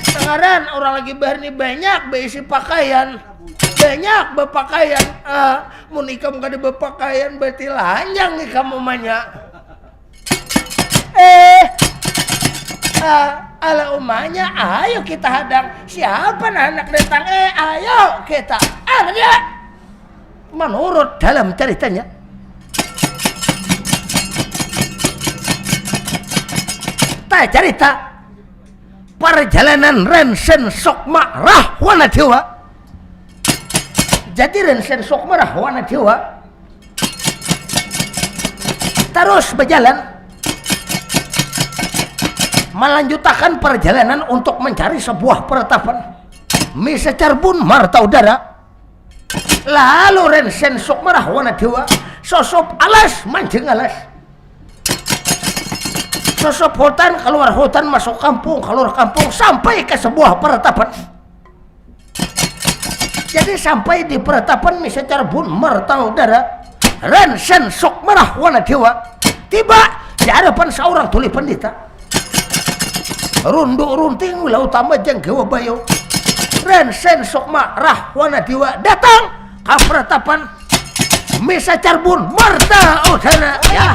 Sekarang orang lagi bahar ni banyak beisi pakaian. Banyak berpakaian. Mun ikam kada berpakaian berarti lanjang ikam umanya. ala umanya, ayo kita hadang. Siapa anak datang? Ayo kita. Dia menurut dalam ceritanya, tak cerita perjalanan Raden Sukma Rahwana Dewa. Jadi Raden Sukma Rahwana Dewa terus berjalan melanjutkan perjalanan untuk mencari sebuah peretapan Misa Carbun Marta Udara. Lalu Raden Sukma Rahwana Dewa sosop alas mancing alas, sosop hutan keluar hutan, masuk kampung keluar kampung, sampai ke sebuah peretapan. Jadi sampai di peretapan Misa Carbun Marta Udara, Raden Sukma Rahwana Dewa tiba di hadapan seorang tuli pendeta. Runduk runting wilayah utama Jengkewa Bayo. Raden Sukma Rahwana Dewa datang ke peretapan Misa Carbun Marta Udara. Ya.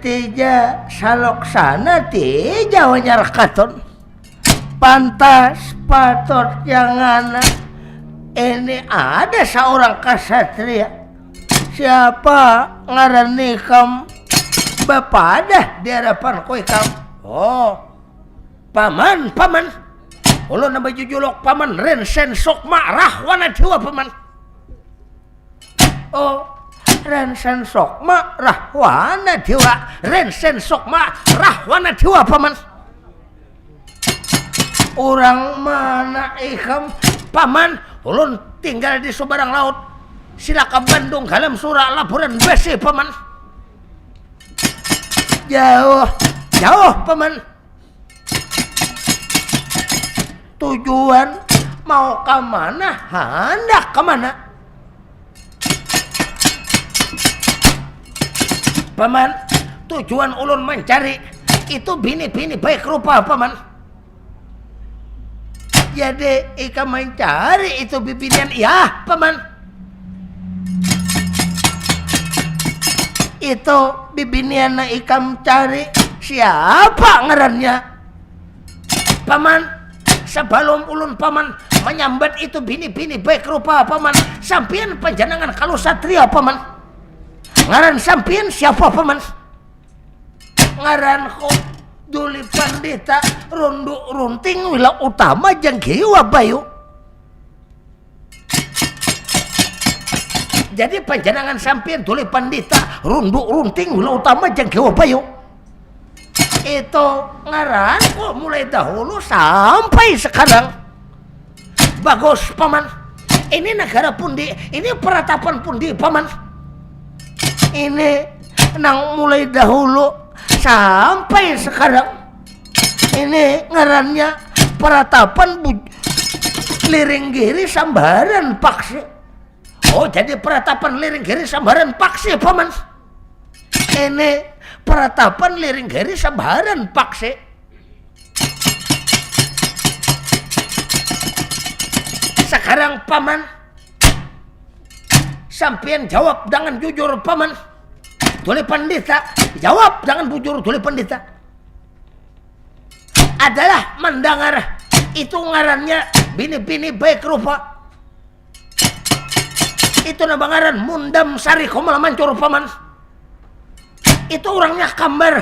Tija salok sana tija wanyar katon pantas patut jangan. Ini ada seorang kasatria, siapa ngaran nikam bapak dah di hadapan koi kam. Oh paman ulun nama jujulok paman Raden Sukma Rahwana Dewa paman. Oh Raden Sukma Rahwana Dewa, Raden Sukma Rahwana Dewa paman. Orang mana ikam paman? Ulun tinggal di Subarang Laut, Silaka Bandung, Halam Sura, Laburan Besi paman. Jauh paman. Tujuan mau ke mana? Hendak ke mana? Paman, tujuan ulun mencari itu bini-bini baik rupa paman. Jadi ika mencari itu bibinian, ya paman. Itu bibinian na ika mencari siapa ngarannya paman. Sebelum ulun paman menyambat itu bini-bini baik rupa paman, sampian panjenengan kalau satria paman. Ngaran sampian siapa paman? Ngaran ko Duli Pandita Runduk Runting wilayah utama Jengkewa Bayu. Jadi panjenengan sampian Duli Pandita Runduk Runting wilayah utama Jengkewa Bayu. Itu ngaran kok mulai dahulu sampai sekarang. Bagus paman. Ini negara pundi? Ini peratapan pundi, Paman? Ini nang mulai dahulu sampai sekarang. Ini ngarannya peratapan Liringgiri Sambaran Paksi. Oh, jadi peratapan Liringgiri Sambaran Paksi, Paman. Ini peratapan Liringgiri Sambaran Paksi. Sekarang Paman, sampean jawab dengan jujur, Paman. Tuli Pandita, jawab dengan jujur, Tuli Pandita. Adalah mendengar itu ngarannya bini-bini baik rupa. Itu nama ngaran Mundam Sari Komala Mancur, Paman. Itu orangnya Kambar.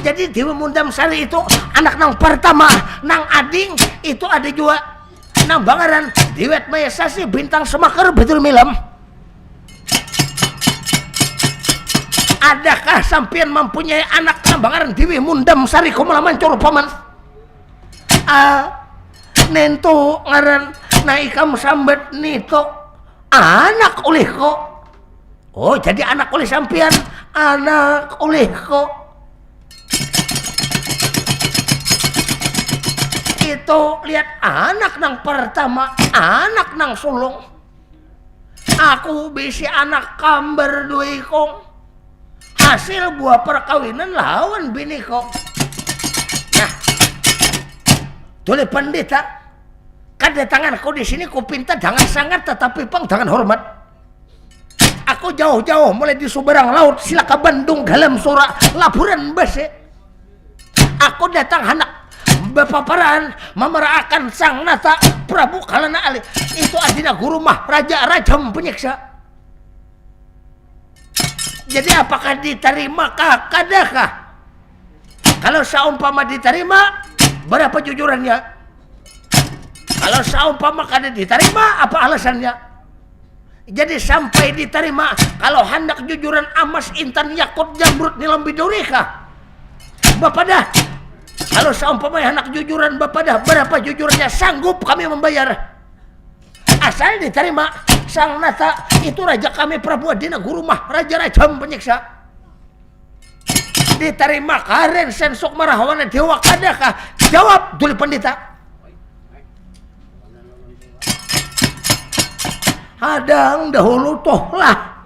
Jadi Dewi Mundam Sari itu anak nang pertama, nang ading itu ada juga nang bangaran Dewet Maya Sasi Bintang Semakar betul milam. Adakah sampean mempunyai anak nang bangaran Dewi Mundam Sari Komala Mancur, Paman? Nento ngaran naikam sambet nito anak olehko. Oh, jadi anak oleh sampean, anak olehko. Itu lihat anak nang pertama, anak nang sulung. Aku bisi anak Kambar duikong. Hasil buah perkawinan lawan biniko. Nah, Tuli Pandita, kedatanganku di sini ku pinta jangan sangat tetapi pang jangan hormat. Aku jauh-jauh mulai di Subarang Laut sila ke Bandung dalam surah laburan base. Aku datang hendak bepaparan memeraakan sang nata Prabu Kalana Ali. Itu adina guru mah raja-raja penyiksa. Jadi apakah diterima kadakah? Kalau saumpama diterima, berapa jujurannya? Kalau saumpama kada diterima, apa alasannya? Jadi sampai diterima, kalau hendak jujuran Amas Intan Yakut Jamrut Nilam Bidurika, Bapak dah. Kalau saumpama hendak jujuran Bapak dah, berapa jujurannya? Sanggup kami membayar. Asal diterima. Sang nata itu raja kami Prabu Adina Guru mah raja-raja penyiksa. Diterima karen sensok marahawana dewa kadakah? Jawab Tuli Pandita. Hadang dahulu toh lah.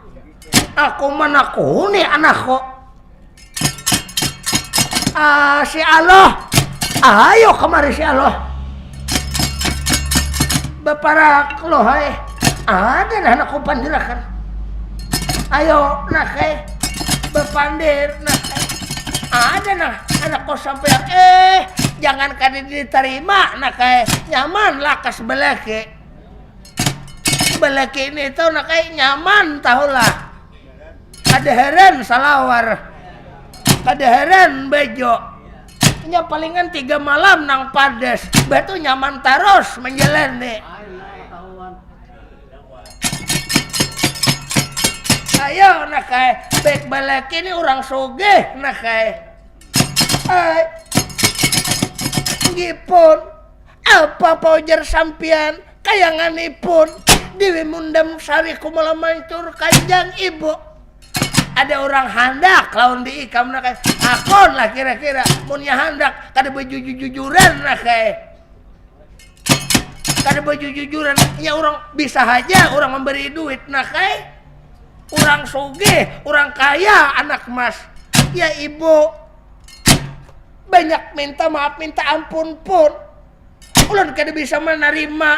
Aku menakuni anakku. Si Allah. Ayo kemari si Allah. Baparak loh hai. Ada nah anakku pandirakan. Ayo nakai bepandir nakai. Ada nah anakku sampai jangan kali diterima nakai nyaman lakas belaki. Belaki ini tuh nakai nyaman tahulah. Ada heran salawar. Ada heran bejo. Nya palingan 3 malam nang padas. Batu nyaman terus menjalani. Ayo nakai baik balak ini orang sugih nakai. Gipun apa paujar sampian kayanganipun Dewi Mundam Sari Kumala Mancur Kanjang Ibu. Ada orang handak lawan diikam nakai. Akon lah kira-kira munnya handak kada baju-jujuran nakai. Kada baju-jujuran ya orang bisa aja orang memberi duit nakai. Orang sugih, orang kaya, anak mas. Ya ibu, banyak minta maaf, minta ampun pun. Ulun kada bisa menerima.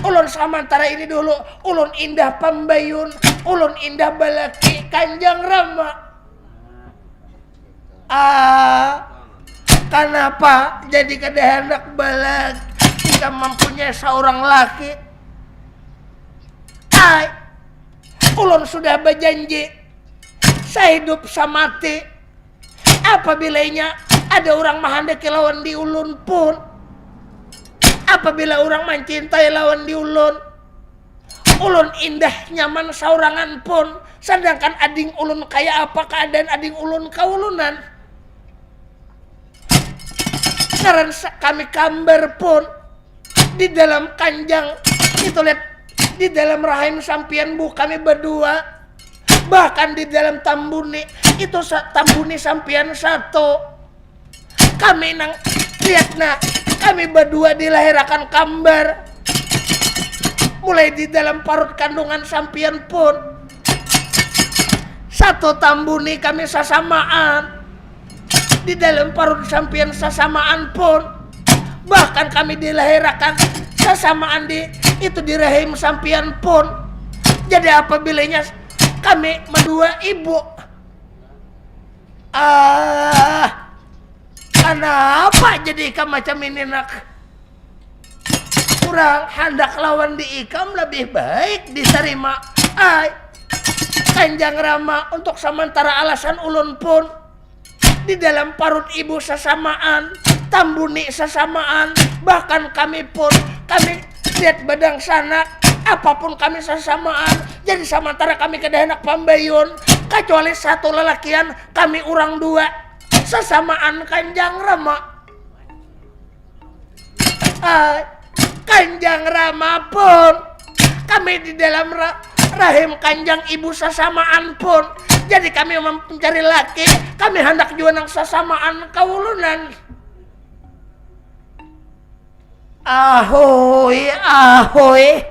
Ulun samantara ini dulu. Ulun indah Pambayun, ulun indah Balaki, Kanjang Rama. Kenapa jadi kada hendak Balaki jika mempunyai seorang laki? Ulun sudah berjanji saya hidup samati apabilanya ada orang mahandaki lawan di ulun pun, apabila orang mencintai lawan di ulun indah nyaman saurangan pun, sedangkan ading ulun kaya apa keadaan ading ulun kaulunan. Karena kami Kambar pun di dalam kanjang itu lihat di dalam rahim sampian bu kami berdua, bahkan di dalam tambuni itu tambuni sampian satu. Kami nang lihatna kami berdua dilahirakan kambar. Mulai di dalam parut kandungan sampian pun satu tambuni kami sasamaan. Di dalam parut sampian sasamaan pun bahkan kami dilahirakan sasamaan itu di rahim sampian pun. Jadi apabilanya kami berdua ibu, kenapa jadi ikam macam ini nak? Kurang hendak lawan di ikam lebih baik diterima. Kanjang Rama untuk sementara alasan ulun pun di dalam parut ibu sasamaan, tambuni sasamaan, bahkan kami pun kami lihat badang sanak, apapun kami sasamaan. Jadi sementara kami kedahenak pambayun, kecuali satu lelakian kami urang dua sasamaan Kanjang Rama. Kanjang Rama pun kami di dalam rahim Kanjang ibu sasamaan pun. Jadi kami mencari laki, kami hendak jual nang sasamaan kaulunan. Ahoy, ahoy,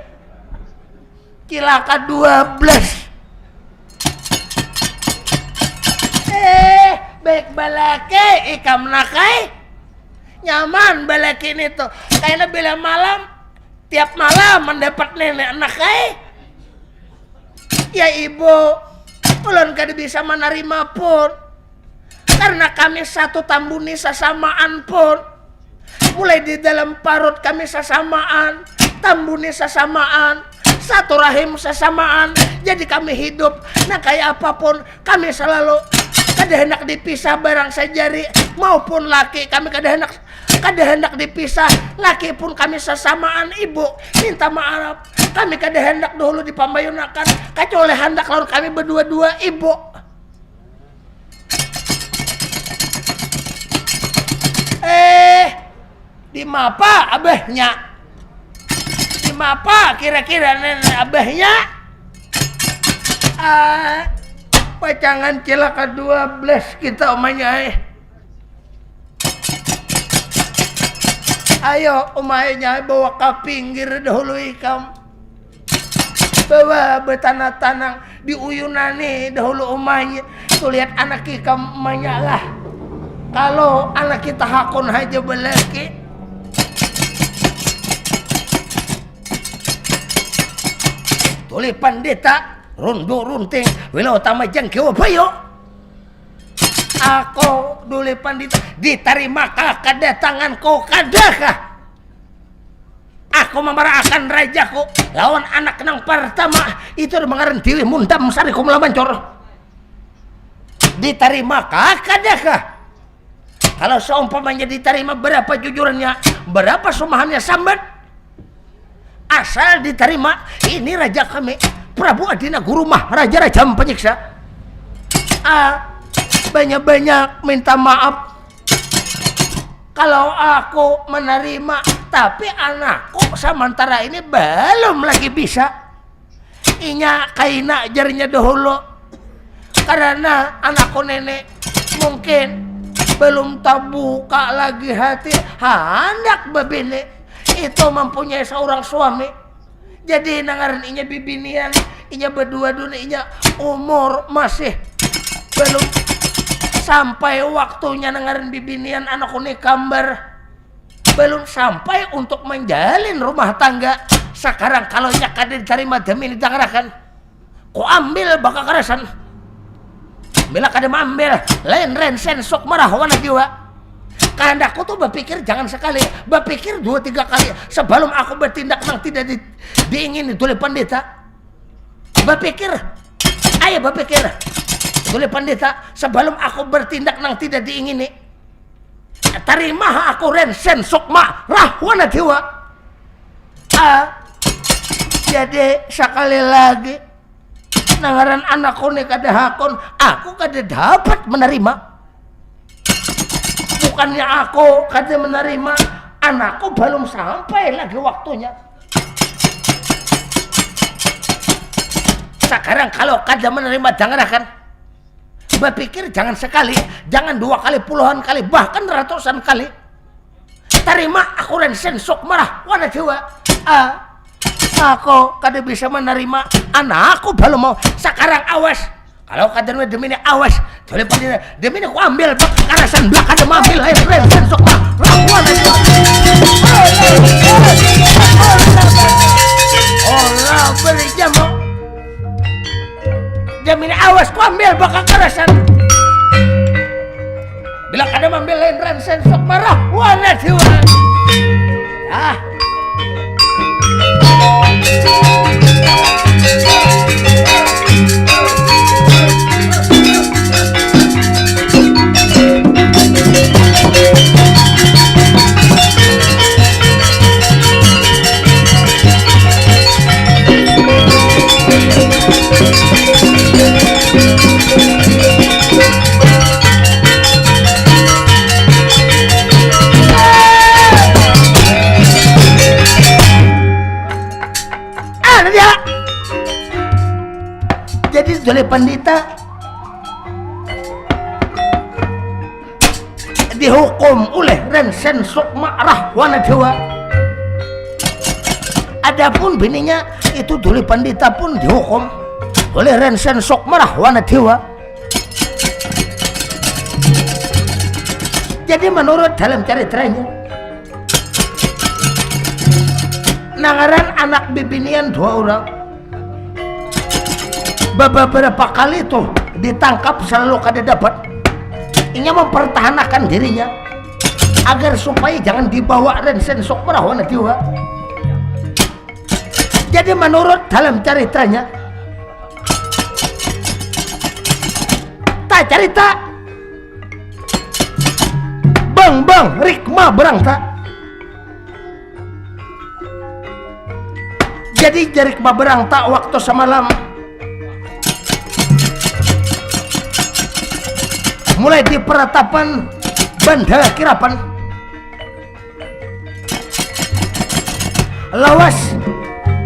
cilaka 12. Baik balake ikam nakai, nyaman balake ini tuh. Kayaknya bila malam, tiap malam mendapat nenek nakai. Ya ibu, ulun kada bisa menerima pun, karena kami satu tambuni sasamaan pun. Mulai di dalam parut kami sasamaan, tambuni sasamaan, satu rahim sasamaan. Jadi kami hidup, nah kayak apapun kami selalu kada hendak dipisah barang sejari maupun laki. Kami kada hendak dipisah, laki pun kami sasamaan ibu. Minta maaf, kami kada hendak dahulu dipambayunakan, kecuali hendak lawan kami berdua-dua ibu. Di mapa abahnya? Di mapa kira-kira nenek abahnya? Pacangan cilaka 12 kita omanya. Ayo umahnya bawa ke pinggir dahulu ikam. Bawa betanah-tanang di uyunani dahulu umahnya. Tuh lihat anak ikam umahnya lah. Kalau anak kita hakun aja belaki. Tuli pandita rundu runting wilau utama jangkiwa bayo. Aku duli pandita ditarimakah kedatanganku kadakah? Aku memarakan rajaku lawan anak nang pertama itu mengaran diri mundam sariku melamancor. Ditarimakah kadakah? Kalau seumpamanya diterima, berapa jujurannya, berapa sumahannya sambat, asal diterima. Ini raja kami Prabu Adina Guru Maharaja penyiksa. Banyak-banyak minta maaf kalau aku menerima, tapi anakku sementara ini belum lagi bisa. Inya kaina jarinya dahulu, karena anakku nenek mungkin belum terbuka lagi hati hendak bebini itu mempunyai seorang suami. Jadi nangaran inya bibinian, inya berdua dunia, inya umur masih belum sampai waktunya nangaran bibinian anakku nih kambar, belum sampai untuk menjalin rumah tangga. Sekarang kalau nya kada diterima demi ditangarakan, ku ambil bakal kerasan. Bila kada ambil lain rensen sok marah wana jiwa. Kehendakku tuh berpikir jangan sekali, berpikir 2-3 kali sebelum aku bertindak nang tidak diingini oleh pendeta. Berpikir, ayo berpikir oleh pendeta sebelum aku bertindak nang tidak diingini. Terima aku rensen sok marah wana jiwa. Jadi sekali lagi nangaran anakku nih kada hakon, aku kada dapat menerima. Bukannya aku kada menerima, anakku belum sampai lagi waktunya. Sekarang kalau kada menerima jangan akan berpikir jangan sekali, jangan 2 kali, puluhan kali, bahkan ratusan kali. Terima aku Raden Sukmarah wana jiwa. Aku kada bisa menerima anakku belum mau. Sekarang awas. Kalau kada demi ini awas. Dole pandina demi ini ku ambil karasan belak kada ambil Raden Sukmarah wana jiwa. Allah beri jamu. Jamin awas ku ambil bakal karasan. Bila kada ambil lain Raden Sukmarah wana jiwa. Jadi Dole Pandita dihukum oleh Raden Sukmarah wana jiwa. Adapun bininya itu Dole Pandita pun dihukum oleh Raden Sukmarah wana jiwa. Jadi menurut dalam ceritanya nangaran anak bibinian 2 orang. Beberapa kali tuh ditangkap selalu kada dapat. Ingin mempertahankan dirinya agar supaya jangan dibawa Raden Sukmarah wana jiwa. Jadi menurut dalam ceritanya tak cerita bang Rikma berangta. Jadi Rikma berangta waktu semalam mulai di peratapan Banda Kirapan. Lawas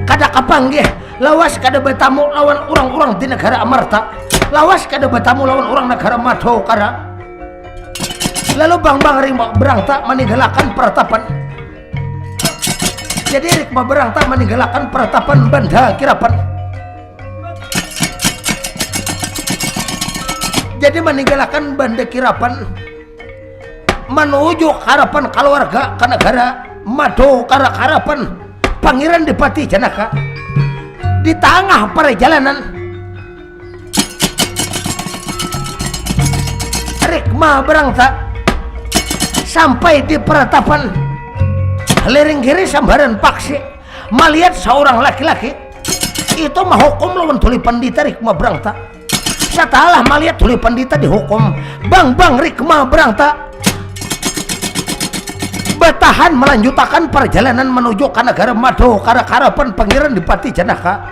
kada kapanggih, lawas kada bertamu lawan orang-orang di negara Amarta, lawas kada bertamu lawan orang negara Madokara. Lalu bang Rikma berangta meninggalkan peratapan. Jadi Rikma berangta meninggalkan peratapan Banda Kirapan. Jadi meninggalkan Banda Kirapan menuju harapan keluarga ke negara Madokara harapan Pangeran Dipati Janaka. Di tengah perjalanan Rikma berangkat sampai di peratapan Leringgiri Sambaran Paksi, melihat seorang laki-laki itu menghukum lawan Dole Pandita. Rikma berangkat setelah melihat Dole Pandita dihukum, bang Rikma berangkat bertahan melanjutkan perjalanan menuju ke negara Madokara harapan Pangeran Dipati Janaka.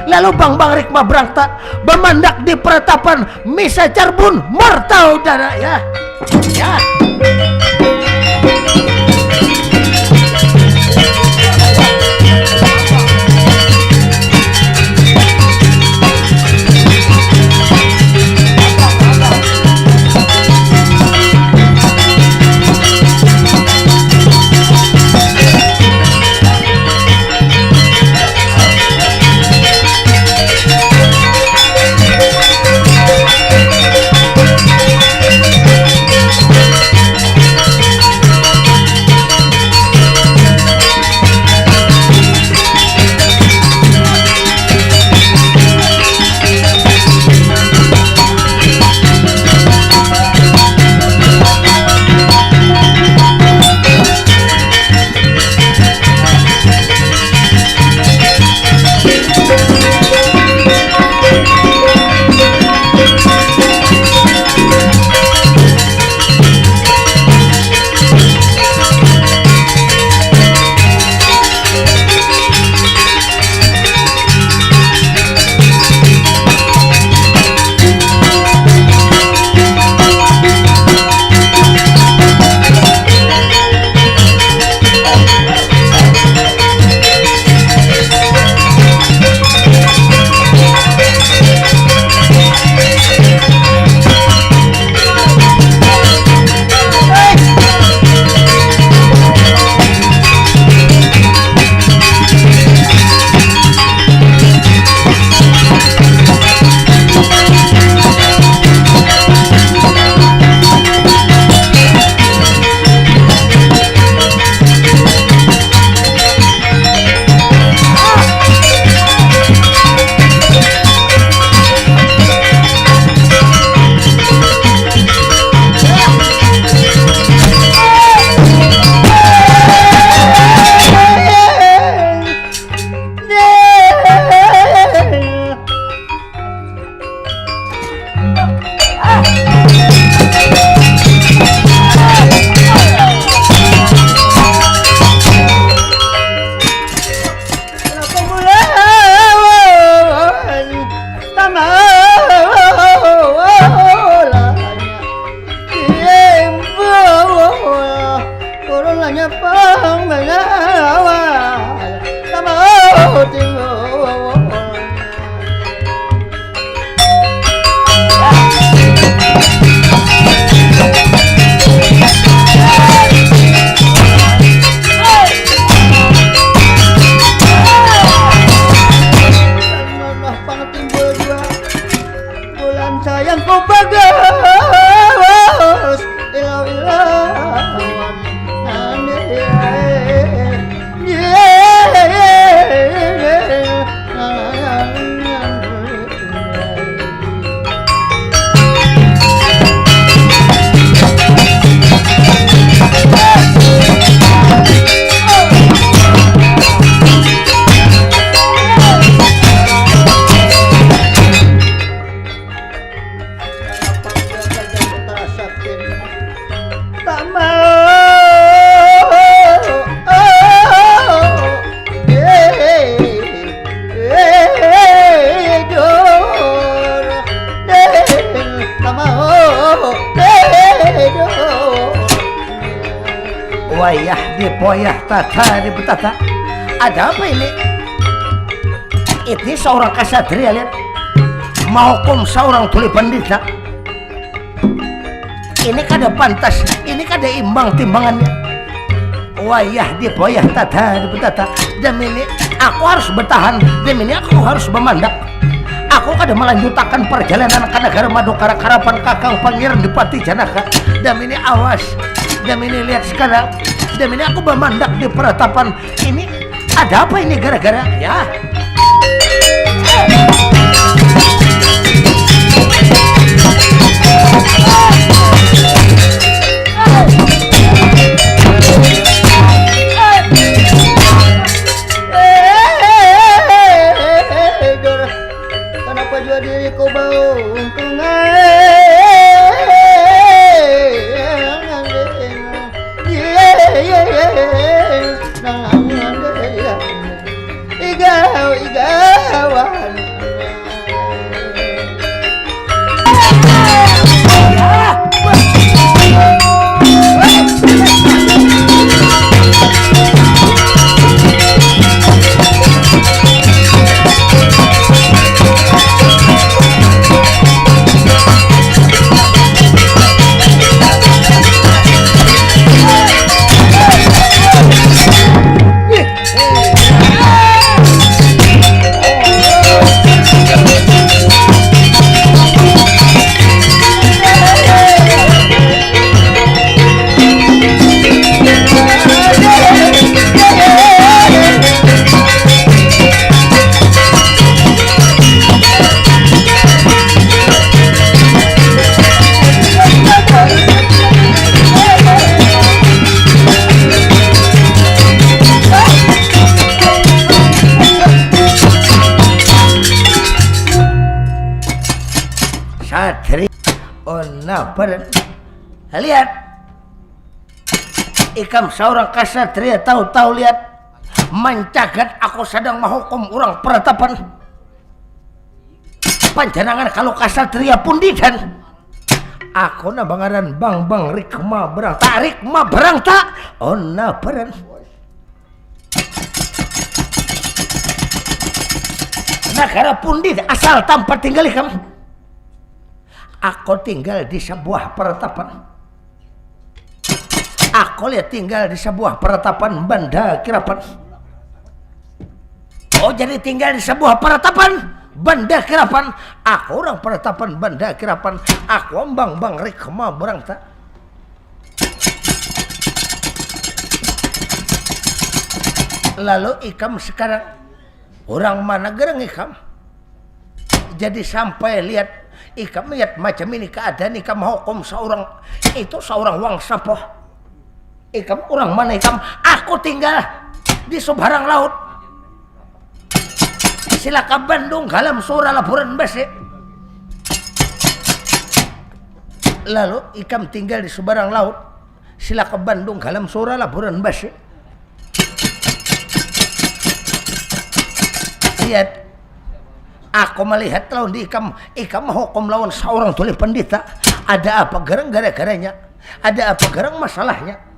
Lalu bang Rikma berangkat memandak di peratapan Misa Carbun Martaudana ya. tata di petata. Ada apa ini? Ini seorang kasatria lihat menghukum seorang tuli pandita. Ini kada pantas, ini kada imbang timbangannya. Wayah di wayah tata di petata. Demi ini aku harus bertahan, demi ini aku harus memandang. Aku kada melanjutkan perjalanan ke negara Madukara Karapan Kakang Pangeran Dipati Janaka. Demi ini awas, demi ini lihat sekarang. Demi ini aku memandak di peratapan ini. Ada apa ini gara-gara ya? Kenapa jua diriku bau igawan. Lihat, ikam seorang kasatria tahu-tahu lihat mencagat aku sedang menghukum orang peratapan. Panjangan kalau kasatria pundidan. Aku na bangaran bang rikma berang tak. Oh na beren. Negara pundid asal tanpa tinggal ikam. Aku tinggal di sebuah peratapan. Aku lihat tinggal di sebuah peratapan Banda Kirapan. Oh jadi tinggal di sebuah peratapan Banda Kirapan. Aku orang peratapan Banda Kirapan. Aku bang rikma berang tak. Lalu ikam sekarang orang mana gereng ikam? Jadi sampai lihat ikam lihat macam ini keadaan ikam hukum seorang itu seorang wangsapoh. Ikam orang mana ikam? Aku tinggal di seberang laut. Silaka Bandung galam sura laburan besi. Lalu ikam tinggal di seberang laut. Silaka Bandung galam sura laburan besi. Lihat, aku melihat lawan di ikam hukum lawan seorang tuli pandita. Ada apa gerang gara-garanya? Ada apa gerang masalahnya?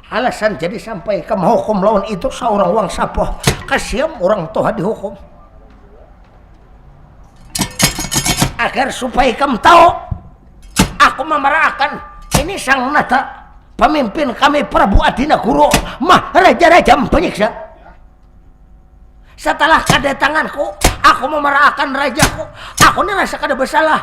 Alasan jadi sampai ikam hukum lawan itu seorang wang sapoh. Kasiam orang toha dihukum. Agar supaya ikam tahu, aku memerahkan ini sang nata pemimpin kami Prabu Adina Guru mah raja-raja penyiksa. Setelah kedatanganku, aku memerahkan rajaku. Aku ngerasa kada bersalah.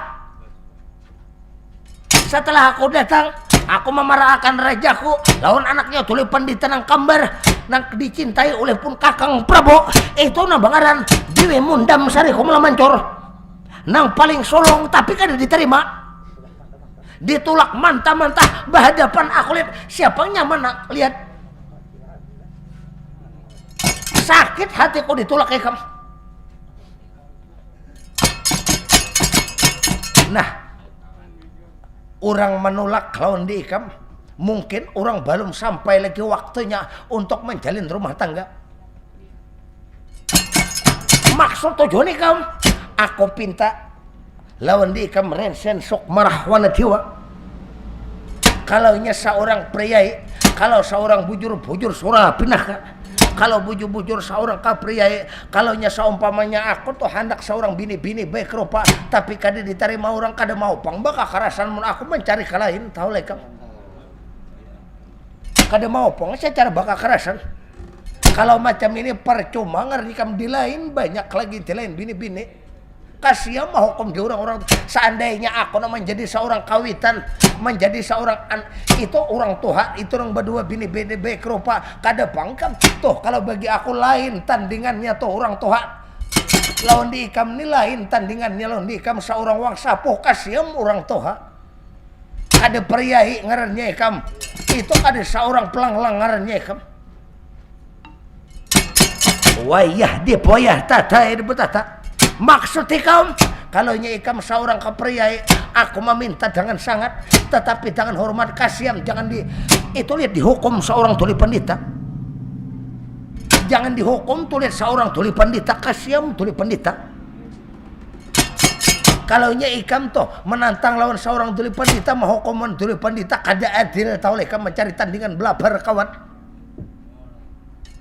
Setelah aku datang, aku memerahkan rajaku lawan anaknya tuli pandita nang kambar nang dicintai oleh pun Kakang Prabu. Itu nang bangaran Dewi Mundam Sari Kumala Mancor. Nang paling solong tapi kada diterima. Ditolak mantah-mantah berhadapan aku lihat siapa nyaman lihat. Sakit hatiku ditolak ikam. Nah, orang menolak lawan di ikam, mungkin orang belum sampai lagi waktunya untuk menjalin rumah tangga. Maksud tujuan ikam, aku pinta lawan di ikam rensen sok marah wana jiwa. Kalau nya seorang pria Kalau seorang bujur surah pindah. Kalau bujur seorang kapriai, kalau nya saumpamanya aku tuh hendak seorang bini-bini baik rupa, tapi kada diterima orang kada mau pang baka karasan mun aku mencari ke lain tahu lekam. Kada mau pang secara baka karasan. Kalau macam ini percuma ngerti kam di lain banyak lagi di lain bini-bini. Kasihan mah hukum di orang-orang. Seandainya aku menjadi seorang kawitan, menjadi seorang itu orang tua, itu orang berdua bini-bini baik rupa kada pangkam tuh. Kalau bagi aku lain tandingannya tuh orang tua lawan di ikam ni lain tandingannya lawan di ikam seorang wang sapuh. Kasihan orang tua kada priai ngarannya ikam itu kada seorang pelanglang ngarannya ikam. Wayah di poyah tata ini betata. Maksud ikam kalau nya ikam seorang kapriai, aku meminta dengan sangat, tetapi dengan hormat kasiam jangan itu lihat dihukum seorang tuli pandita. Jangan dihukum tuh lihat seorang tuli pandita, kasiam tuli pandita. Kalau nya ikam tuh menantang lawan seorang tuli pandita, menghukum tuli pandita kada adil tahu lekam mencari tandingan belabar kawan.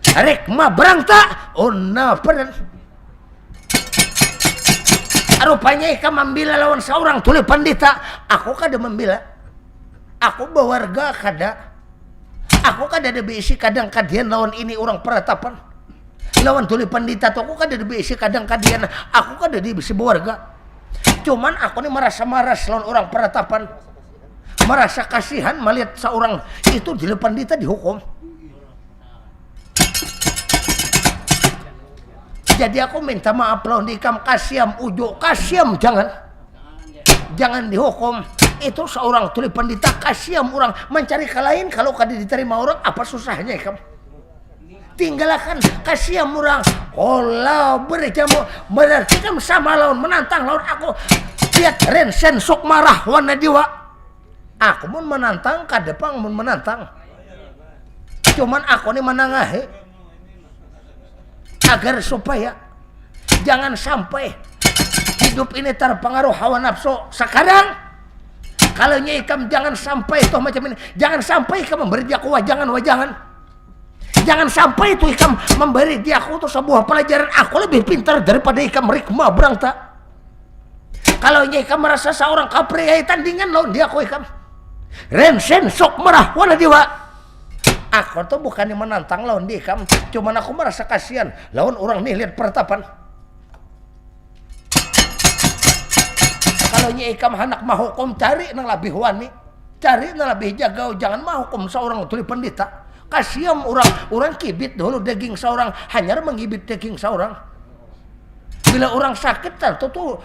Rek ma berangta, ona peren. Rupanya ikam membela lawan seorang tuli pandita. Aku kada membela. Aku bawarga kada. Aku kada ada beisi kadang kadian lawan ini orang peratapan. Lawan tuli pandita tuh aku kada ada beisi kadang kadian. Aku kada di bisi bawarga. Cuman aku ni merasa maras lawan orang peratapan. Merasa kasihan melihat seorang itu tuli pandita dihukum. Jadi aku minta maaf lawan ikam kasiam ujo kasiam jangan dihukum. Itu seorang tuli pandita kasiam orang mencari ke lain kalau kada diterima orang apa susahnya ikam. Tinggalkan kasiam orang. Kalau berjamu berarti kamu sama lawan menantang lawan aku. Lihat Rensen sok marah wana diwa. Aku mun menantang kadepang mun menantang. Cuman aku ni menangahi agar supaya jangan sampai hidup ini terpengaruh hawa nafsu. Sekarang kalau ikam jangan sampai itu macam ini, jangan sampai ikam memberi dia wajangan. Jangan sampai itu ikam memberi dia aku tuh sebuah pelajaran. Aku lebih pintar daripada ikam rikma berangta. Kalau ikam merasa seorang kapriai tandingan lawan dia aku ikam Rensen sok merah wala diwa. Aku tuh bukannya menantang lawan dia ikam, cuman aku merasa kasihan lawan orang nih lihat pertapan. Kalau nya ikam hendak mahukum cari nang lebih wani, cari nang lebih jagau, jangan mahukum seorang tuli pandita. Kasihan orang kibit dulu daging seorang, hanya menggibit daging seorang. Bila orang sakit tuh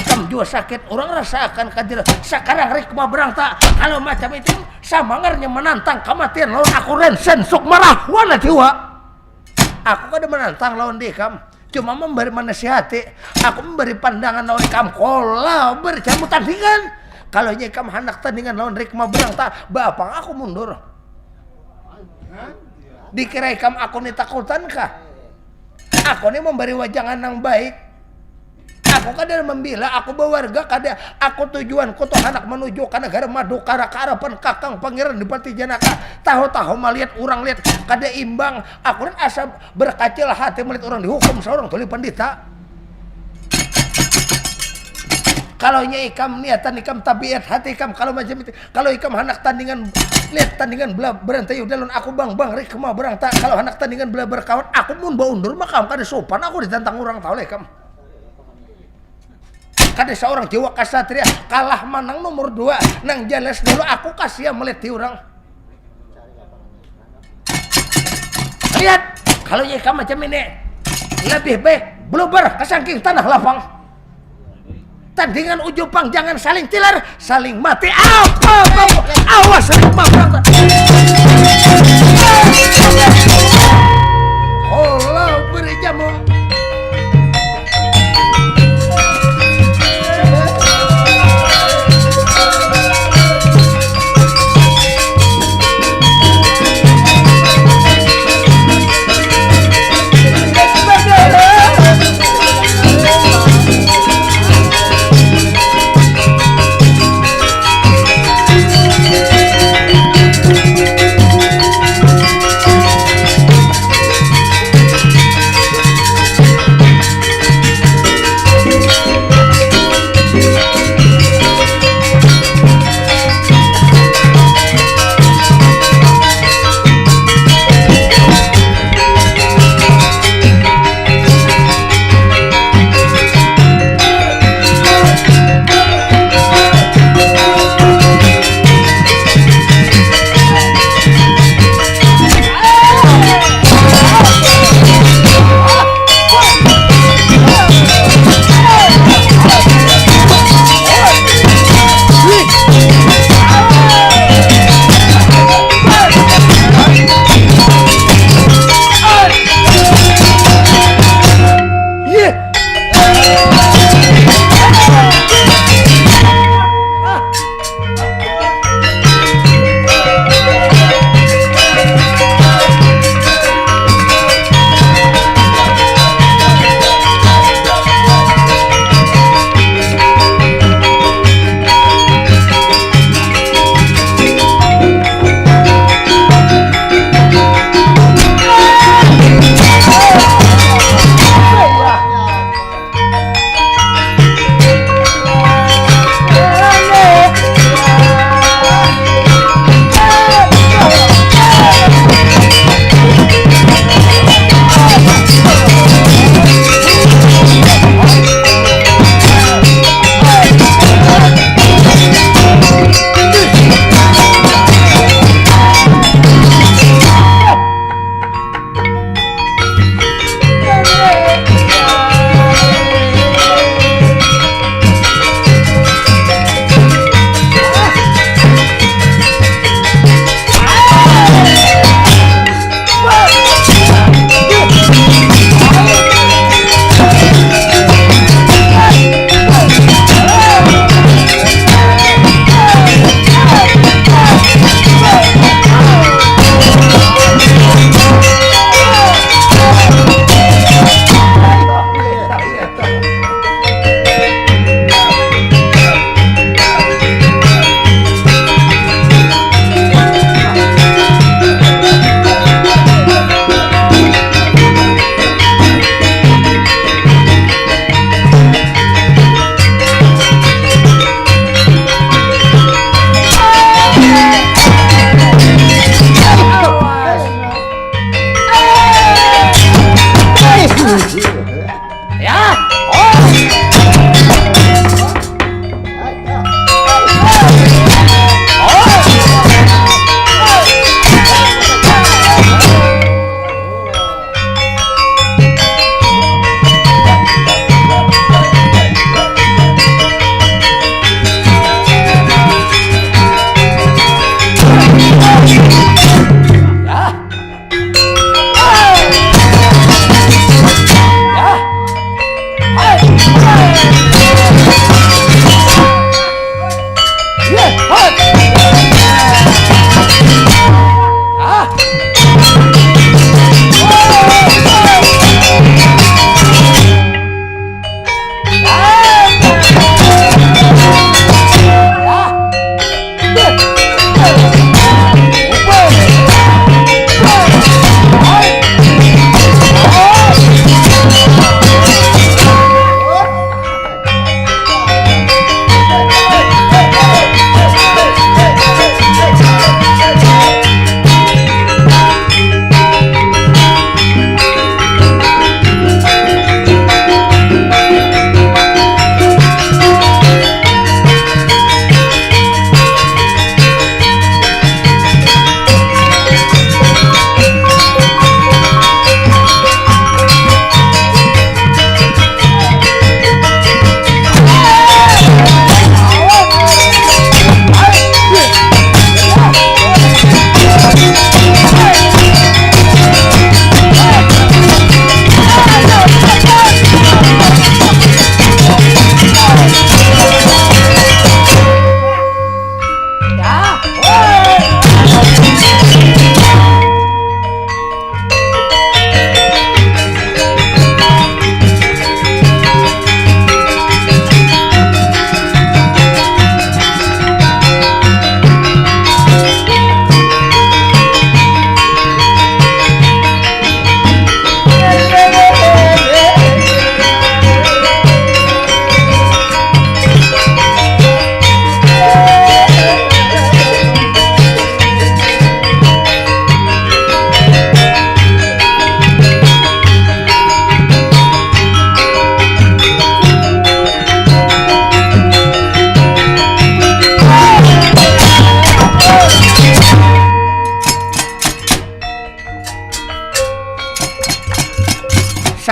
ikam juga sakit, orang rasakan kadir. Sekarang rikma berangta kalau macam itu sama ngernya menantang kematian lawan aku Rensen sok marah wana jiwa. Aku kada menantang lawan dikam, cuma memberi menasihati. Aku memberi pandangan lawan ikam kalau berjamu tandingan. Kalau ikam hendak tandingan lawan rikma berangta, bapang aku mundur. Dikira ikam aku ni takutan kah? Aku ni memberi wajangan yang baik. Aku kada membela, aku bawarga kada. Aku tujuanku tuh anak menuju ke negara madu kara karapan kakang pangeran di Pati Janaka. Tahu-tahu melihat orang lihat kada imbang. Aku kan asa berkacil hati melihat orang dihukum seorang tuli pandita. Kalau ikam niatan ikam tabiat hati ikam kalau macam itu. Kalau ikam hendak tandingan lihat tandingan belah berantai udalun aku bang rikma berangta. Kalau hendak tandingan belah berkawan aku mun baundur mah kamu kada sopan aku ditantang orang tahu lekam. Kada seorang jiwa kasatria kalah menang nomor 2 nang jelas dulu aku kasih melihat orang. Lihat kalau ikam macam ini lebih baik bluber kesangking tanah lapang. Tandingan ujupang jangan saling tilar, saling mati. Apa kamu? Awas rikma berangkat. Allah beri jamu.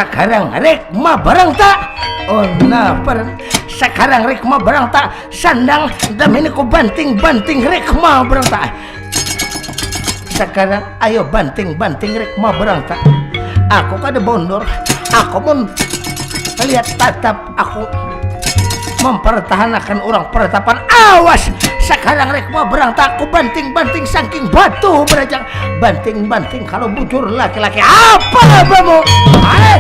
Sekarang rek mah barang tak oh nah sekarang rek mah barang tak sandang dami ku banting-banting rek mah barang tak sekarang ayo banting-banting rek mah barang tak aku kada bondor aku pun lihat tatap aku mempertahankan orang pertapan awas sekarang rek mah barang tak aku banting-banting saking batu berajang banting-banting kalau bujur laki-laki apa bamu ayo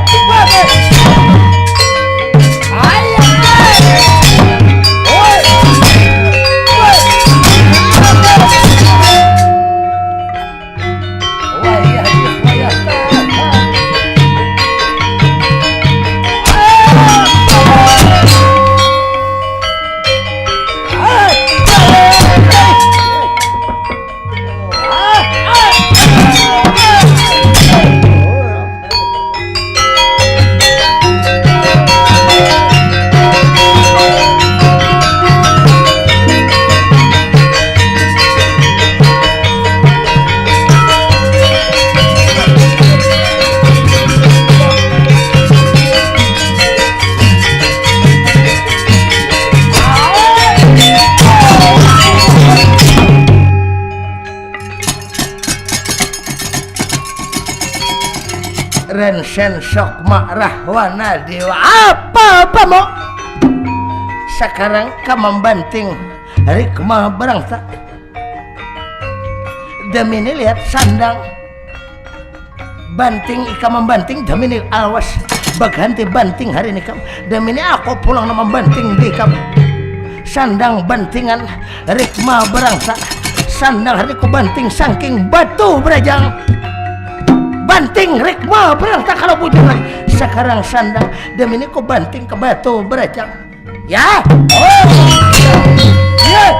Rensen sok marah wana dewa apa mau sekarang kamu banting rikmah berangsa demi ini lihat sandang banting ika membanting demi ini awas baganti banting hari ini kamu demi ini aku pulang nama banting di kamu sandang bantingan rikmah berangsa sandang hari ku banting saking batu berajang banting rikmah berangkat kalau bujur lagi sekarang sandang demi ini ku banting ke batu berajang ya oh ya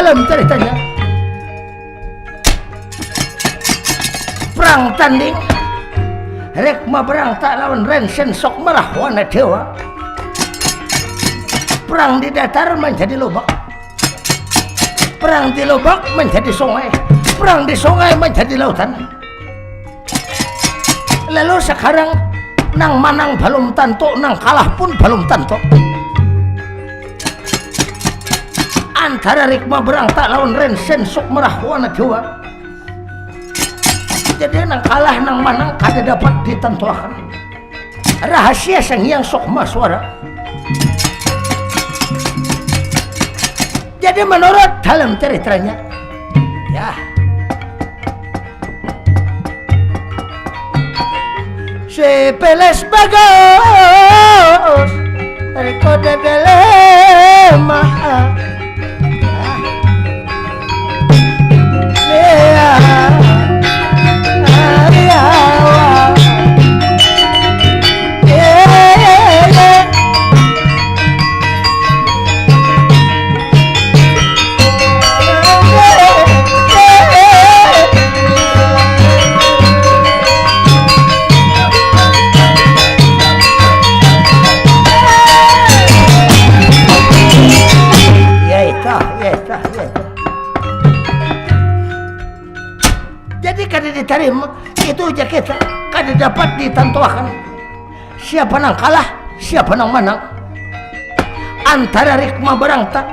dalam ceritanya perang tanding rekma perang tak lawan Rensen sok merah wana dewa perang di datar menjadi lubak perang di lubak menjadi sungai perang di sungai menjadi lautan lalu sekarang nang manang belum tanto nang kalah pun belum tanto antara rikma berang tak lawan Rensen sok merah wana dewa jadi nang kalah nang manang kada dapat ditentuakan rahasia sang yang sok maswara jadi menurut dalam ceritanya ya si peles bagus rekoda dilema Karim itu aja kita kada dapat ditentukan siapa nang kalah siapa nang menang antara Rikma Berangta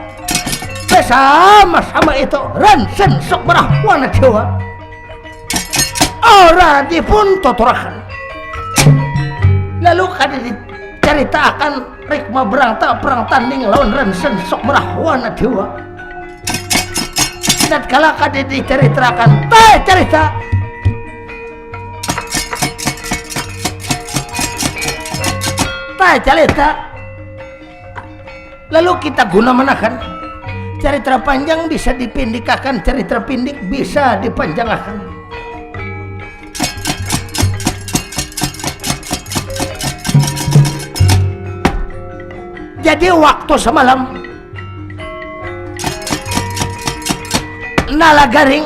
bersama-sama itu Ransen sok merahwana Jawa ora dipun tuturakan lalu kada diceritakan Rikma Berangta perang tanding lawan Ransen sok merahwana Jawa dan kala kada diceritakan cerita lalu kita guna menakan cerita panjang bisa dipindikakan cerita pindik bisa dipanjangkan jadi waktu semalam Nalagaring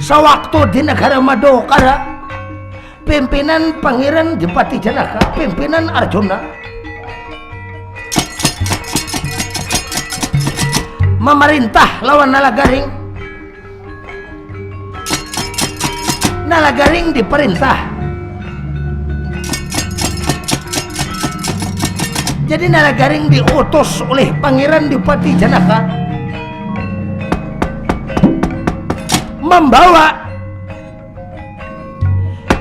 sewaktu di negara Madokara pimpinan Pangeran Dipati Janaka pimpinan Arjuna memerintah lawan Nalagaring Nalagaring diperintah jadi Nalagaring diutus oleh Pangeran Dipati Janaka membawa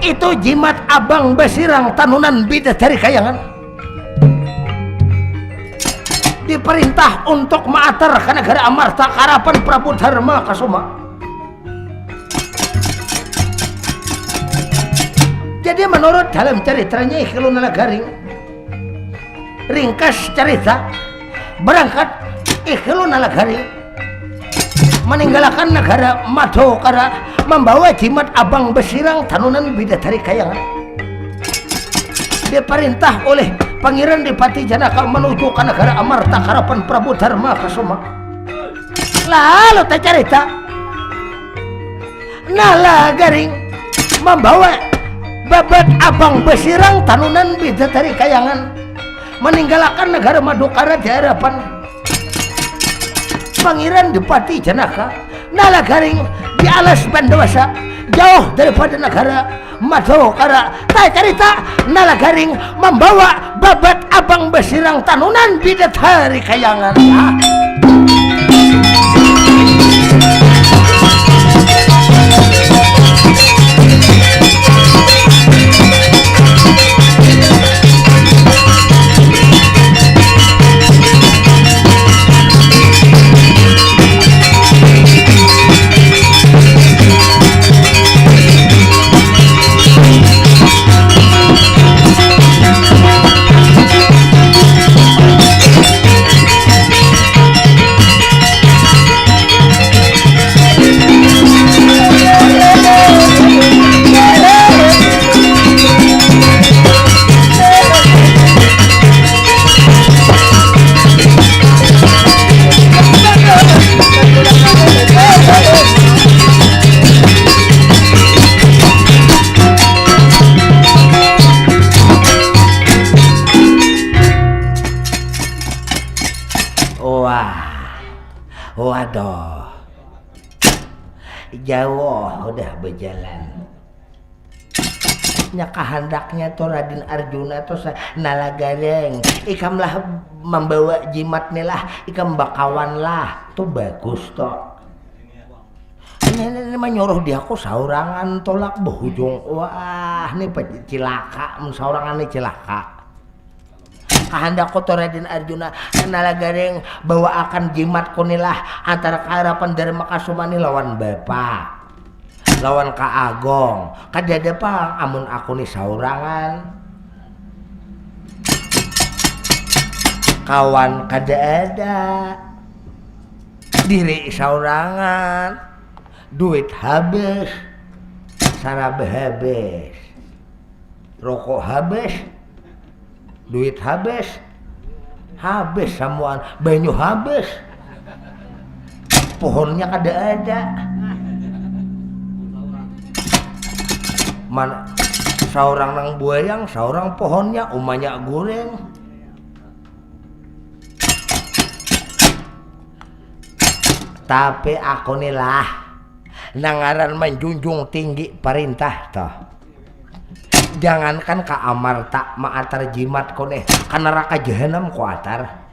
itu jimat Abang Basirang Tanunan Bidadari Kayangan diperintah untuk maatar ke negara Amarta Karapan Prabu Dharma Kasuma. Jadi menurut dalam ceritanya Ikhilu Nalagaring ringkas cerita berangkat Ikhilu Nalagaring meninggalkan negara Madokara membawa jimat Abang Basirang Tanunan Bidadari Kayangan diperintah oleh Pangeran Dipati Janaka menuju ke negara Amarta Karapan Prabu Dharma Kasuma. Lalu cerita Nalagaring membawa babat Abang Basirang Tanunan Bidadari Kayangan meninggalkan negara Madokara di hadapan Pangeran Dipati Janaka. Nalagaring di alas Bandawasa jauh daripada negara Madokara. Cerita Nalagaring membawa babat Abang Basirang Tanunan Bidadari Kayangan. Waduh, jauh udah berjalan. Nya kehendaknya tuh Raden Arjuna tuh Nalagaring ikamlah membawa jimat lah, ikam bakawan lah, tuh bagus toh. Ini menyuruh dia aku saurangan tolak berhujung. Wah, ini cilaka, saurangan ini cilaka. Kehendak kotor Raden Arjuna Nalagaring bawa akan jimat kunilah antara Karapan Dharma Kasuma ni lawan bapak lawan Ka Agong kadada pang amun aku ni saurangan kawan kada ada diri saurangan duit habis sarabeh habis rokok habis duit habis semuaan banyu habis pohonnya kada ada mana seorang nang buayang seorang pohonnya umanya goreng tapi aku nilah nangaran menjunjung tinggi perintah toh. Jangankan ka amarta maatar jimat koneh ka neraka jahanam ku atar.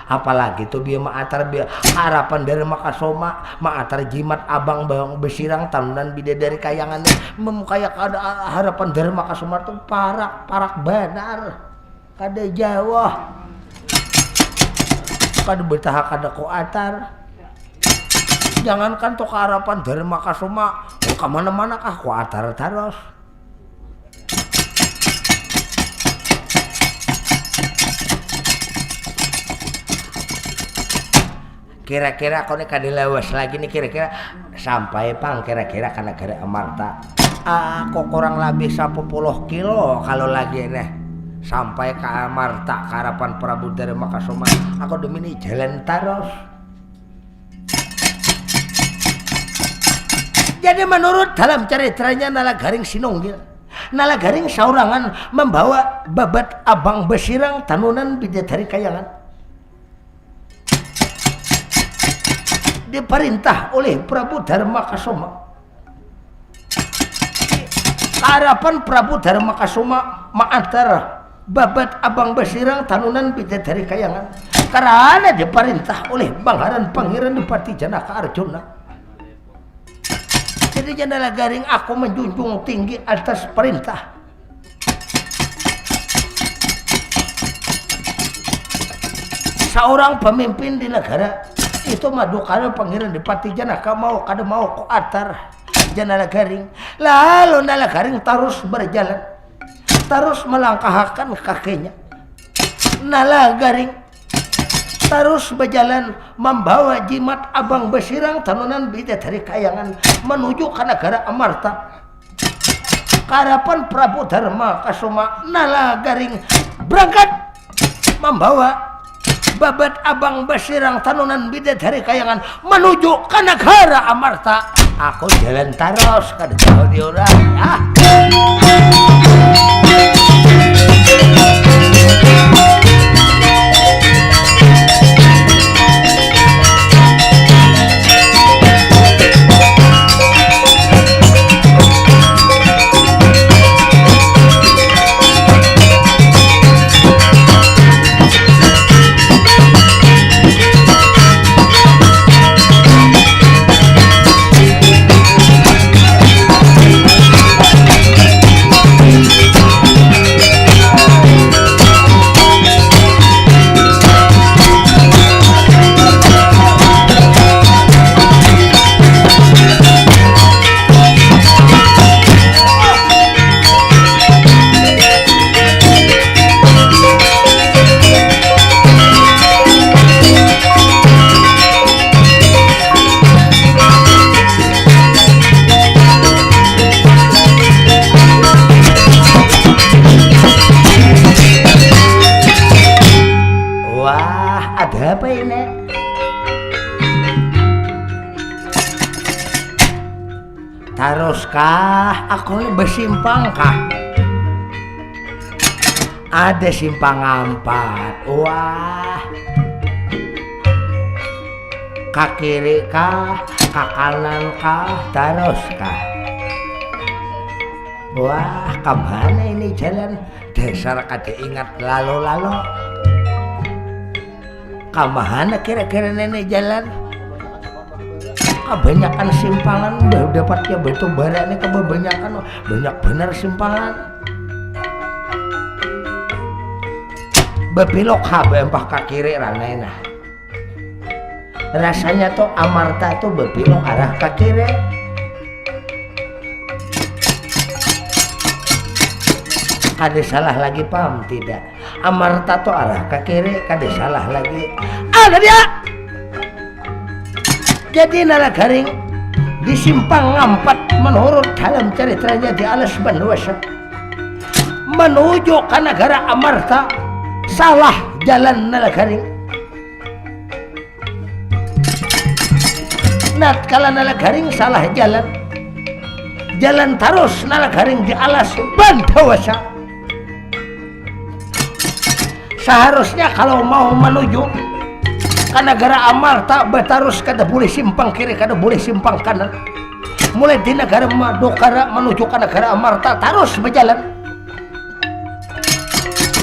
Apalagi tuh bieu maatar bieu harapan dari makasoma maatar jimat abang bawang besirang tanunan bidadari kayangan memukaya kada harapan dari makasoma tuh parak benar kada Jawa kada betah kada ku atar. Jangankan tuh harapan dari makasoma ka mana-mana kah ku atar terus. Kira-kira kau nih kada lewas lagi nih kira-kira sampai pang kira-kira ka negara Amarta. Kok kurang lebih 10 kilo kalau lagi nih sampai ke Amarta ke harapan Prabu Darma Kasoma. Aku demi nih jalan terus. Jadi menurut dalam ceritanya Nalagaring Sinunggil, Nalagaring saurangan membawa babat abang besirang tanunan bidadari kayangan. Diperintah oleh Prabu Darma Kasoma. Harapan Prabu Darma Kasoma maantar babat abang besirang tanunan bidadari kayangan karena diperintah oleh Bangharan Pangeran Dipati Janaka Arjuna. Jadi Nalagaring aku menjunjung tinggi atas perintah. Seorang pemimpin di negara itu Madukara Pangeran Dipati Janaka mau kada mau ku atar Nalagaring. Lalu Nalagaring terus berjalan, terus melangkahkan kakinya. Nalagaring terus berjalan membawa jimat abang besirang tanunan bidadari kayangan menuju ke negara Amarta. Harapan Prabu Darma Kasoma Nalagaring berangkat membawa babat abang besirang tanunan bidadari kayangan menuju ke negara Amarta. Aku jalan terus kada jauh di orang ya. Taruskah aku ini bersimpang kah? Ada simpang 4. Wah, ke kiri kah, ke kanan kah, taruskah? Wah, kemana ini jalan? Dasar kada ingat lalu-lalu. Kemana kira-kira ini jalan? Kebanyakan simpangan udah dapatnya batu bara ini kebanyakan banyak benar simpangan. Bebelok habe empah ke kiri ranena. Rasanya tuh Amarta tuh bebelok arah ke kiri. Kada salah lagi paham tidak? Amarta tuh arah ke kiri, kada salah lagi. Ada dia. Jadi Nalagaring di simpang 4 menurut dalam ceritanya di alas Banwasa menuju ke negara Amarta. Salah jalan Nalagaring. Natkala Nalagaring salah jalan, jalan terus Nalagaring di alas Bandawasa. Seharusnya kalau mau menuju ke negara Amarta betarus kada boleh simpang kiri, kada boleh simpang kanan. mulai di negara Madukara menuju ke negara Amarta terus berjalan.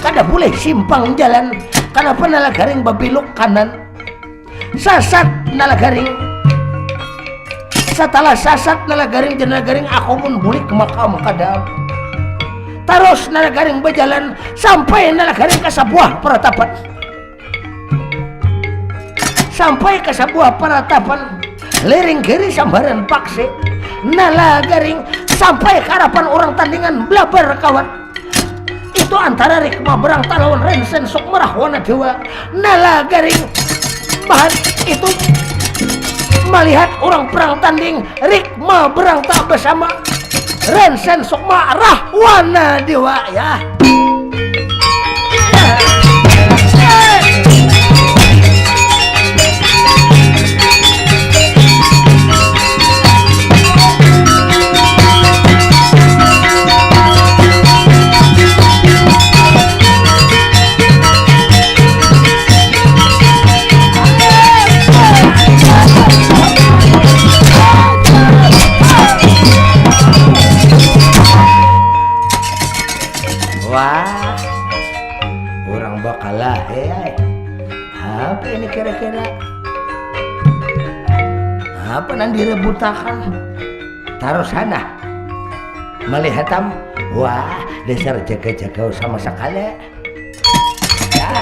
Kada boleh simpang jalan, kenapa Nalagaring babelok kanan, sasat Nalagaring. Setelah sasat Nalagaring dan Nalagaring aku pun balik ke makam kadam. Terus Nalagaring berjalan sampai Nalagaring ke sebuah peratapan. Sampai ke sebuah peratapan, liring kiri sambaran paksi. Nalagaring sampai ke harapan orang tandingan blabar kawan. Itu antara Rikma berang talawan Rensen sok merah wana dewa. Nalagaring bahan itu melihat orang perang tanding Rikma berang tak bersama Rensen sok marah wana dewa ya. Wah, orang bakalah apa ini kira-kira? Apa yang direbutakan? Taruh sana melihatam, wah dasar jaga-jaga sama sekali ya.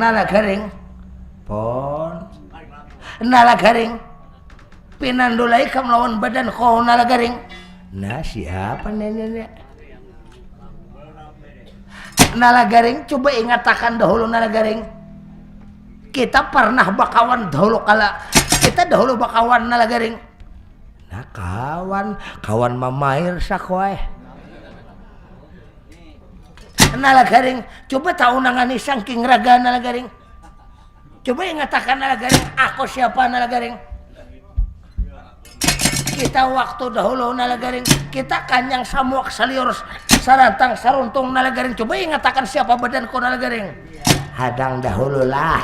Nalagaring pon Nalagaring pinandulai kam lawan badan ko Nalagaring. Nah siapa nenek Nalagaring, coba ingatakan dahulu Nalagaring, kita pernah bakawan dahulu kala kita dahulu bakawan Nalagaring. Nah kawan mamair sakwai Nalagaring, coba tahu nangani saking raga Nalagaring. Coba ingatakan Nalagaring, aku siapa Nalagaring. Kita waktu dahulu Nalagaring, kita kanyang samuak saliur sarantang saruntung Nalagaring. Coba ingatakan siapa badanku Nalagaring. Hadang dahulu lah.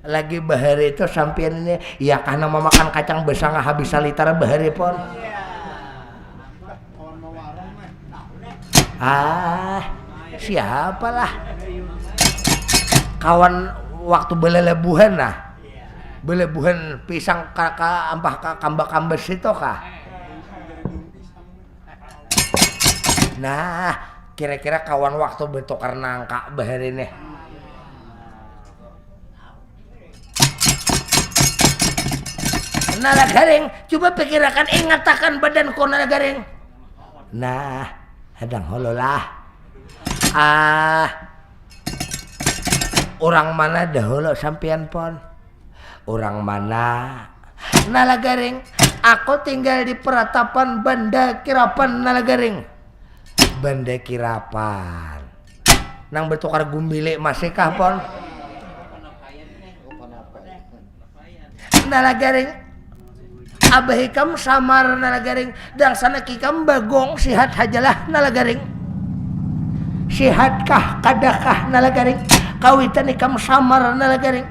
Lagi bahari itu sampean ini ya karena memakan kacang besar habis salitar bahari pon. Siapalah kawan waktu belelebuhan nah, belebuhan pisang kakak ampah kambak-kambes itu kah. Nah kira-kira kawan waktu bertukar nangka bahari nih. Nalagaring, coba pikirkan ingatakan badanku Nalagaring. Nah hadang hololah. Orang mana dahulu sampean pon? Orang mana? Nalagaring, aku tinggal di peratapan Banda Kirapan Nalagaring. Banda Kirapan. Nang bertukar gumbile masihkah pon? Nalagaring, abah ikam samar Nalagaring, dan sana kikam bagong sihat hajalah Nalagaring. Sihatkah kadakah Nalagaring, kawitan ikam samar Nalagaring.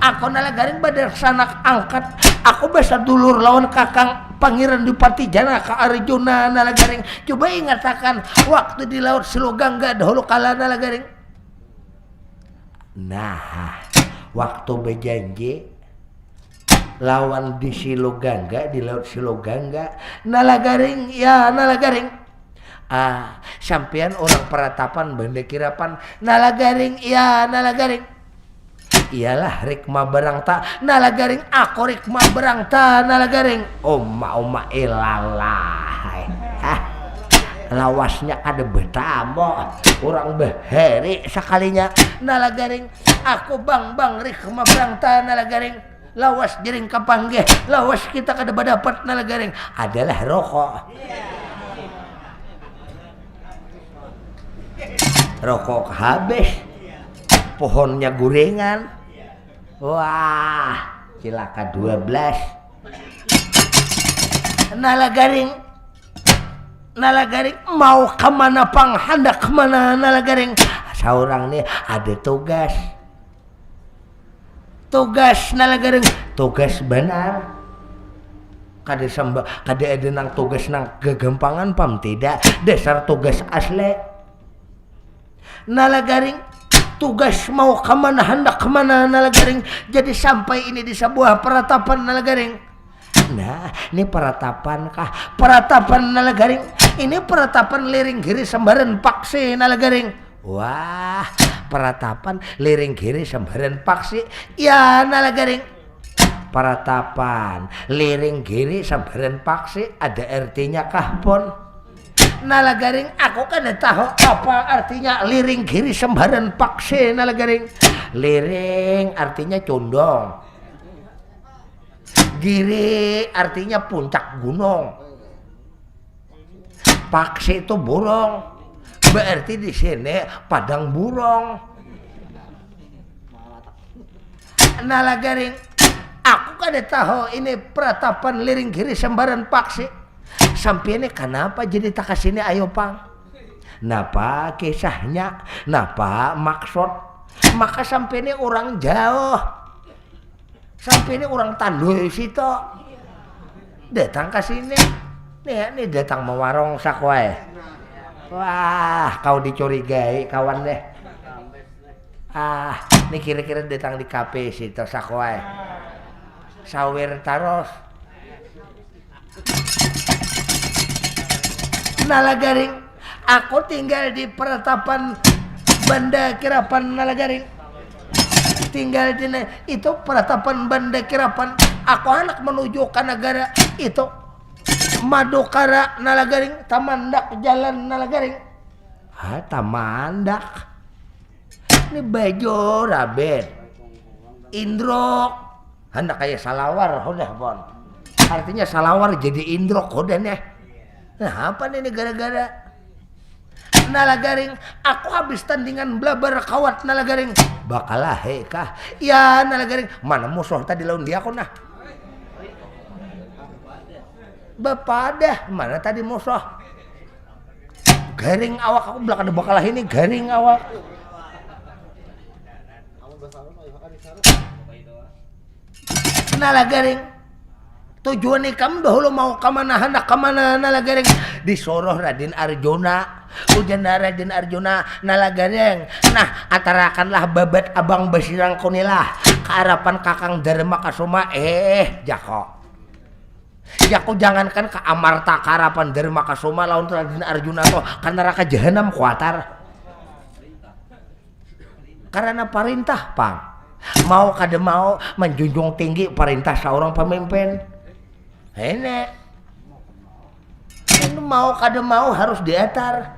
Aku Nalagaring badar sanak angkat, aku basa dulur lawan kakang Pangeran Dipati Janaka Arjuna Nalagaring. Coba ingatakan waktu di laut Silogangga dahulu kala Nalagaring. Nah waktu berjanji lawan di Silogangga, di laut Silogangga. Nalagaring ya nalagaring. Sampean orang peratapan banda kirapan. Nalagaring ya nalagaring. Iyalah rikma barang ta nalagaring, aku rikma barang ta nalagaring. Oma ilalah. Lawasnya ada betamo orang bahari sekalinya. Nalagaring aku bang rikma barang ta nalagaring. Lawas jering kapanggeh, lawas kita kada dapat nalagaring adalah rokok. Rokok habis, pohonnya gorengan. Wah, cilaka 12. Nalagaring mau kemana pang, hendak kemana nalagaring. Seorang nih ada tugas nalagaring, tugas benar. Kada ada nang tugas nang kegampangan pam tidak, dasar tugas asli. Nalagaring tugas mau kemana, hendak kemana nalagaring. Jadi sampai ini di sebuah peratapan nalagaring. Nah, ini peratapan kah? Peratapan nalagaring. Ini peratapan liring giri sembaran paksi nalagaring. Wah, peratapan liring giri sembaran paksi. Ya nalagaring. Peratapan liring giri sembaran paksi ada artinya kah pon? Nalagaring aku kan tahu apa artinya liring giri sembaran paksi nalagaring. Liring artinya condong. Giri artinya puncak gunung. Paksi itu burung. Berarti di sini padang burung. Nalagaring aku kan tahu ini peratapan liring giri sembaran paksi. Sampai ini kenapa jadi tak kesini ayo pang? Napa kisahnya? Napa maksud? Maka sampai ini orang jauh. Sampai ini orang Tanduy situ datang ke sini. Nih datang mau warung sakwai. Wah, kau dicurigai kawan deh. Nih kira-kira datang di kafe situ sakwai. Sawer taros. Nalagaring, aku tinggal di peratapan Banda Kirapan nalagaring. Tinggal di itu peratapan Banda Kirapan. Aku anak menuju ke negara itu Madukara nalagaring. Tamandak jalan nalagaring. Tamandak. Ini baju rabet Indro hendak kayak salawar udah pon. Artinya salawar jadi Indro udah nih. Nah apa nih gara-gara nalagaring aku habis tandingan blabar kawat nalagaring. Bakalah kah? Ya nalagaring mana musuh tadi lawan dia aku nah. Bapadah mana tadi musuh? Garing awak aku belakang bakalah ini garing awak. Nalagaring tujuan ikam dahulu mau kemana hendak kemana nalagaring. Disuruh Raden Arjuna. Ujian Raden Arjuna nalagaring. Nah atarakanlah babat abang basirang kunilah kearapan kakang Dharma Kasuma. Jako jangankan ke amarta karapan Dharma Kasuma lawan Raden Arjuna tuh kan neraka jahanam kuatar. Karena perintah pang. Mau kada mau menjunjung tinggi perintah seorang pemimpin. Ini mau kada mau harus diatar.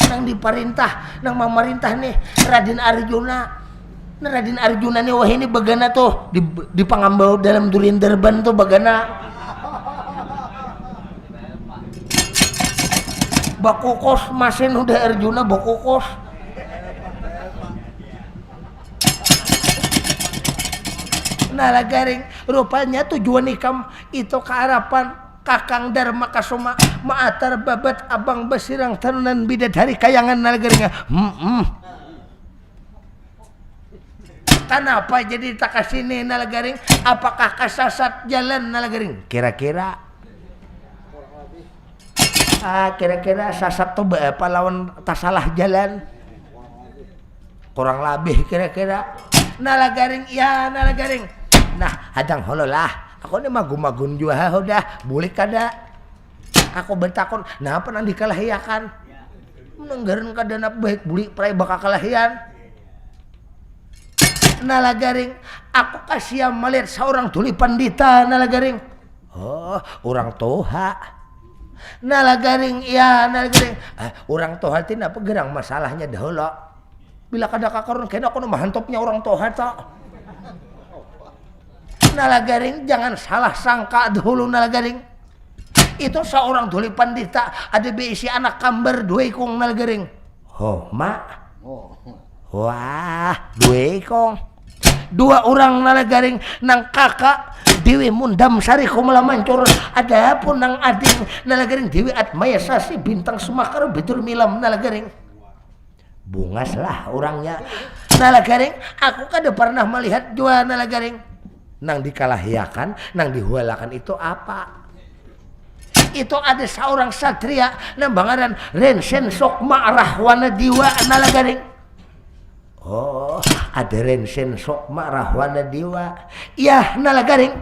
Nang diperintah, nang memerintah nih Raden Arjuna. Nah Raden Arjuna nih wah ini bagana tuh di pangambau dalam durin derban tuh bagana. Bakukos masin udah Arjuna bakukos. Nalagaring rupanya tujuan ikam itu kearapan kakang Dharma Kasuma maatar babat abang basirang tarunan bidadari kayangan nalagaring. Kenapa jadi tak kasini nalagaring? Apakah kasasat jalan nalagaring? Kira-kira kira-kira sasat tuh apa lawan tak salah jalan? Kurang lebih kira-kira. Nalagaring ya nalagaring. Nah hadang hololah aku ini magun-magun juga udah bulik kada aku bertakon nah apa nang dikalahiakan menenggaran kadana baik bulik prai bakal kalahian nalagaring aku kasih melihat seorang tuli pandita nalagaring oh orang toha nalagaring ya nalagaring orang toha tina apa gerang masalahnya dahulu bila kada kakarun kena aku mahantopnya orang toha tak nalagaring jangan salah sangka dahulu nalagaring itu seorang tuli pandita ada beisi anak kambar dua ikong nalagaring oh mak wah dua ikong dua orang nalagaring nang kakak Dewi Mundam Sari Kumala Mancur ada pun nang ading nalagaring Dewi Atmaya Sasi Bintang Sumakar Betul Milam nalagaring bungas lah orangnya nalagaring aku kada pernah melihat dua nalagaring nang dikalahiakan nang dihualakan itu apa itu ada seorang satria nang bangaran Rensen Sokma Rahwana Diwa nalagaring oh, ada Rensen Sokma Rahwana Dewa. Ya, nalagaring.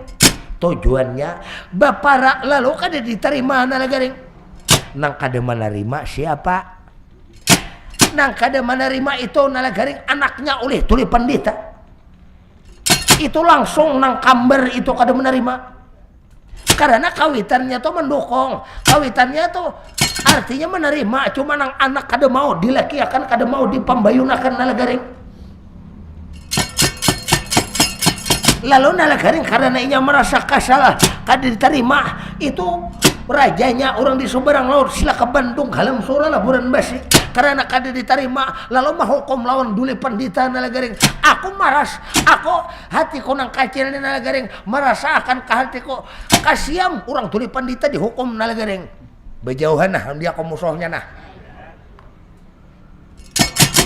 Tujuannya bapara lalu kada diterima nalagaring. Nang kada menerima siapa? Nang kada menerima itu nalagaring anaknya oleh tuli pandita. Itu langsung nang kamber itu kada menerima. Karena kawitannya tuh mendukung. Kawitannya tuh artinya menerima. Cuma nang anak kada mau dilakiakan kada mau dipambayunakan nalagaring. Lalu nalagaring karena ia merasa kasalah kada diterima itu rajanya orang di Sumberang Laut sila ke Bandung halam surah laburan basi karena kada diterima lalu mahukum lawan duli pandita nalagaring aku maras aku hatiku nang kacil ni nalagaring merasa akan ke hatiku kasiam orang duli pandita dihukum nalagaring berjauhan nah dia aku musuhnya nah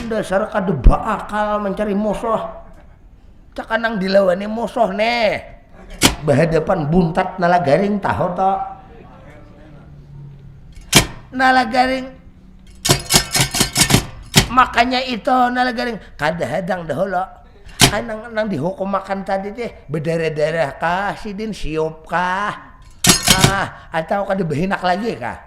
dasar kada bakal mencari musuh cakanang dilawani musuh nih berhadapan buntat nalagaring tahu to nalagaring makanya itu nalagaring kada hadang dahulu nang dihukum makan tadi teh berdarah-darah kah sidin siup kah atau kada behinak lagi kah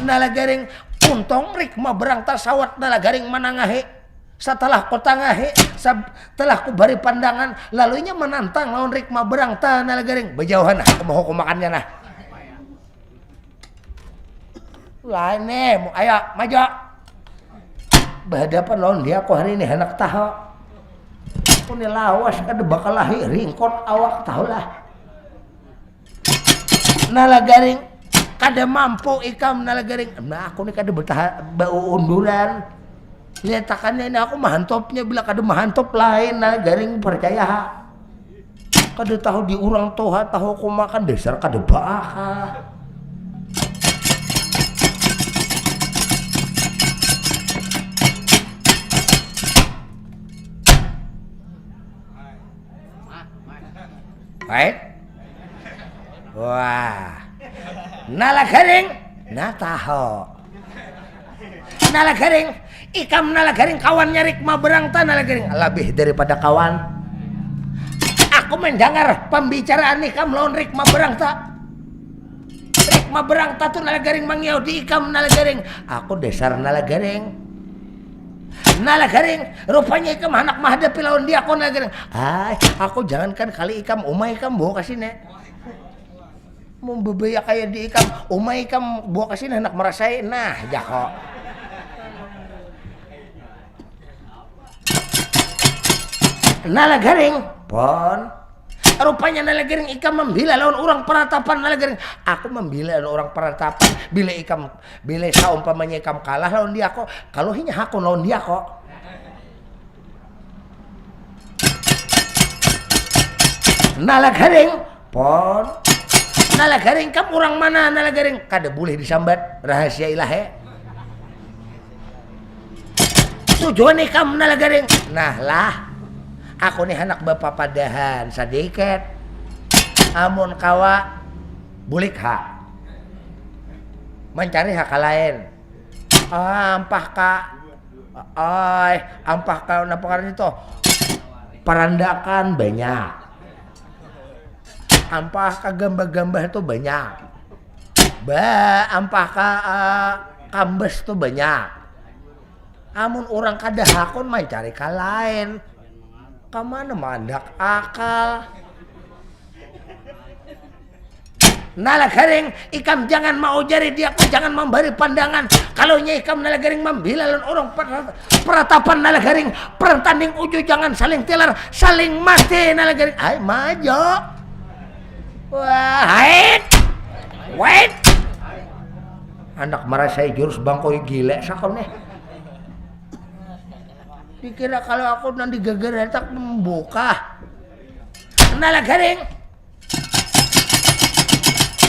nalagaring untung rikma berangta sawat nalagaring manangahi setelah ku tangahi setelah ku bari pandangan lalunya menantang lawan rikma berangta nalagaring berjauhan aku mau hukum makannya nah lain nih mau ayo maju berhadapan lawan dia aku hari ini hendak tahu aku ini lawas kada bakal lahir ringkot awak tahu lah nalagaring kada mampu ikam nalagaring nah aku ini kada bau unduran nyatakannya ini aku mahantopnya bila kada mahantop lain nalagaring percaya kada tahu di urang toha tahu aku makan dasar kada bakal baik wah nalagaring nah tahu nalagaring ikam nalagaring kawannya rikma berangta nalagaring lebih daripada kawan aku mendengar pembicaraan ikam lawan rikma berangta tuh nalagaring mangiau di ikam nalagaring aku dasar nalagaring rupanya ikam anak menghadapi lawan dia aku nalagaring aku jangankan kali ikam umay ikam bawa kasih mau bebaya kayak di ikam umay ikam bawa kasih anak merasai nah jako nalagaring pon rupanya nalagaring ikam membela lawan orang peratapan nalagaring aku membela lawan orang peratapan bila saumpamanya ikam kalah lawan dia kok kalau hinya aku lawan dia kok nalagaring pon nalagaring kam orang mana nalagaring kada boleh disambat rahasia ilahe tujuan ikam nalagaring nah lah aku nih anak bapak padahan sedikit amun kawa bulik hak mencari hak lain ampah kak ampah kak napakan itu perandakan banyak ampah ka gambah-gambah itu banyak. Ampah ka kambes itu banyak. Amun orang kada hakun mah cari ka lain. Kamana mandak akal. Nala garing ikam jangan mau jari dia, jangan memberi pandangan. Kalau nya ikam nala garing membela orang peratapan nala garing pertanding uju jangan saling tilar saling mati nala garing. Ay maju. Wah, wait. Anak marah saya jurus bangkoi gila sakon nih. Dikira kalau aku nanti gagal tak membuka. Nala garing.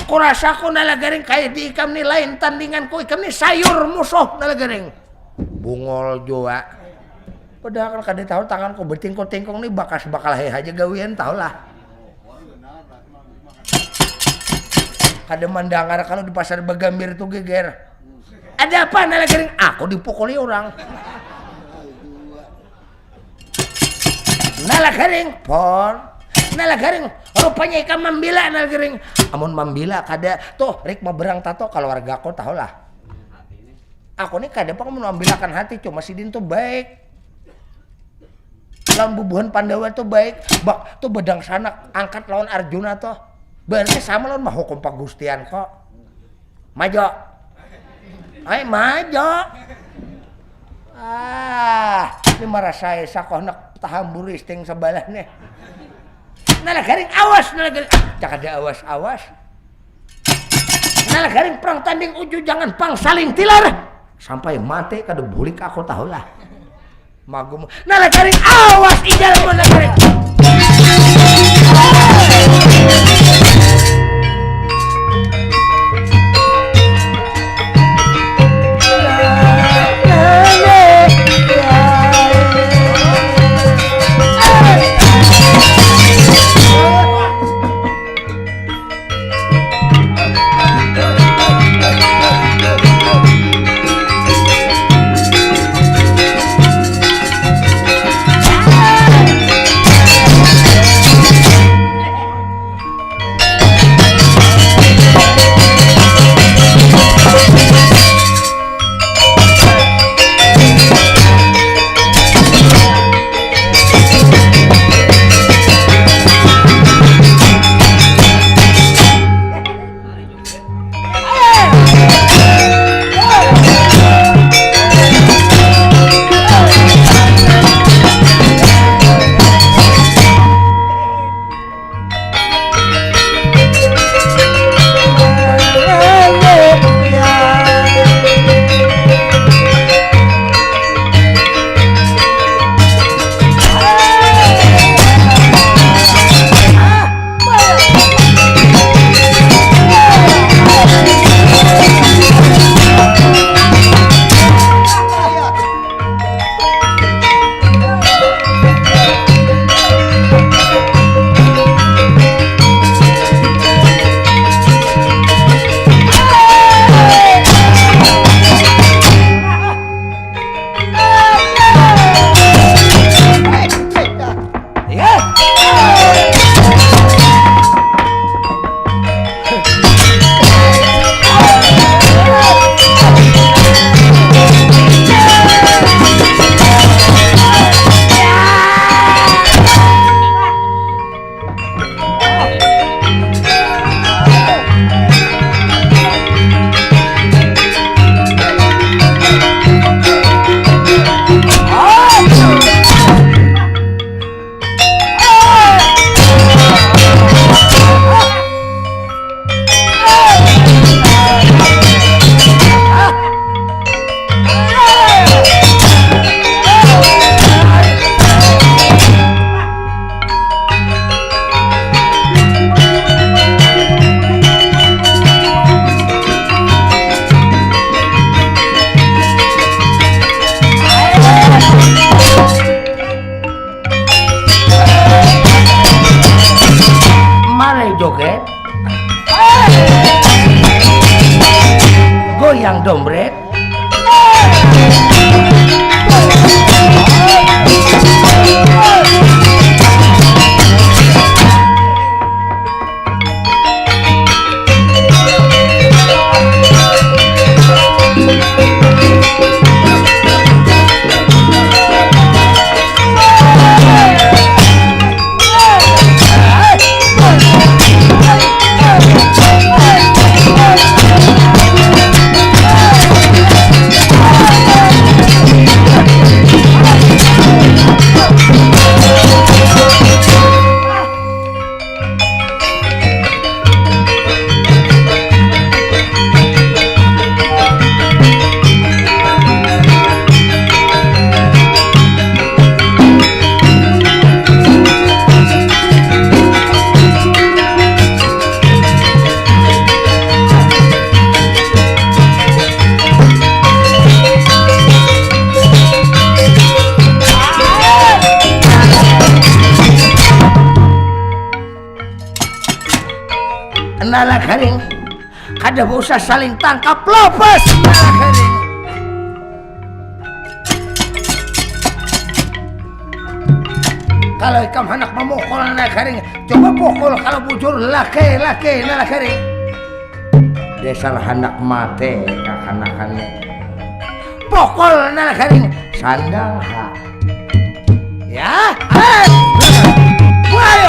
Kurasa ko nalagaring kayak di ikam ni lain tandingan ko ikam ni sayur musuh nalagaring. Bungol jua. Padahal kan kada tahu tangan ko bertingkong-tingkong ni bakas bakal aja gawian tahu lah. Kada mandangar kalau di pasar Bagambir itu geger. Ada apa nalagaring? Aku dipukuli orang. Nalagaring pon. Nalagaring rupanya ikan membela nalagaring. Amun membela kada tuh rik mau berang tato kalau warga aku tahu lah. Aku nih kada pang membelakan hati cuma sidin tuh baik. Lawan bubuhan Pandawa tuh baik. Bak tuh bedang sanak angkat lawan Arjuna tuh. Berarti sama lawan mah hukum pagustian kok. Maju. Ay maju. Ini marah saya sakoh nak tahambur isting sebelah nih. Nalagaring awas nalagaring. Jangan ada awas. Nalagaring perang tanding uju jangan pang saling tilar. Sampai mati kada bulik aku tahu lah. Magum. Nalagaring awas ijal mo nalagaring. goyang dombret. nala garing kada usah saling tangkap lopes nala garing. Kalau ikam hendak memukul nala garing, coba pukul kalau bujur laki-laki nala garing. Dasar hendak mate kakanakannya. Pukul nala garing sandang ha. Ya, ayo. Ya,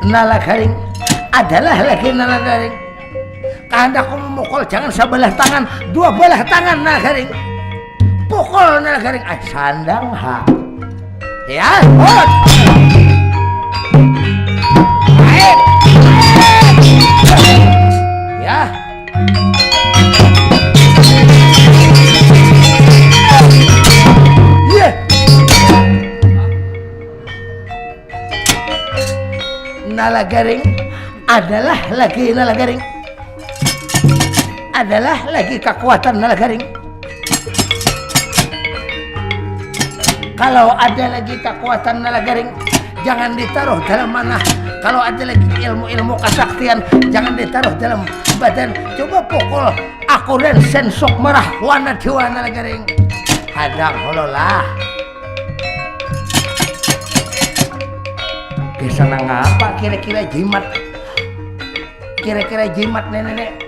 nala garing adalah lagi nala garing. Kehendakku memukul jangan sebelah tangan, dua belah tangan nala garing. Pukul nala garing sandang ha. Ya, hot. Baik. Ya. Yeah. Nala garing adalah lagi nala garing. Adalah lagi kekuatan nala garing. Kalau ada lagi kekuatan nala garing, jangan ditaruh dalam mana. Kalau ada lagi ilmu-ilmu kesaktian, jangan ditaruh dalam badan. Coba pukul aku dan sensok merah warna jiwa nala garing. Hadang hololah. Kesana ngapa kira-kira jimat? Kira-kira jimat nenek.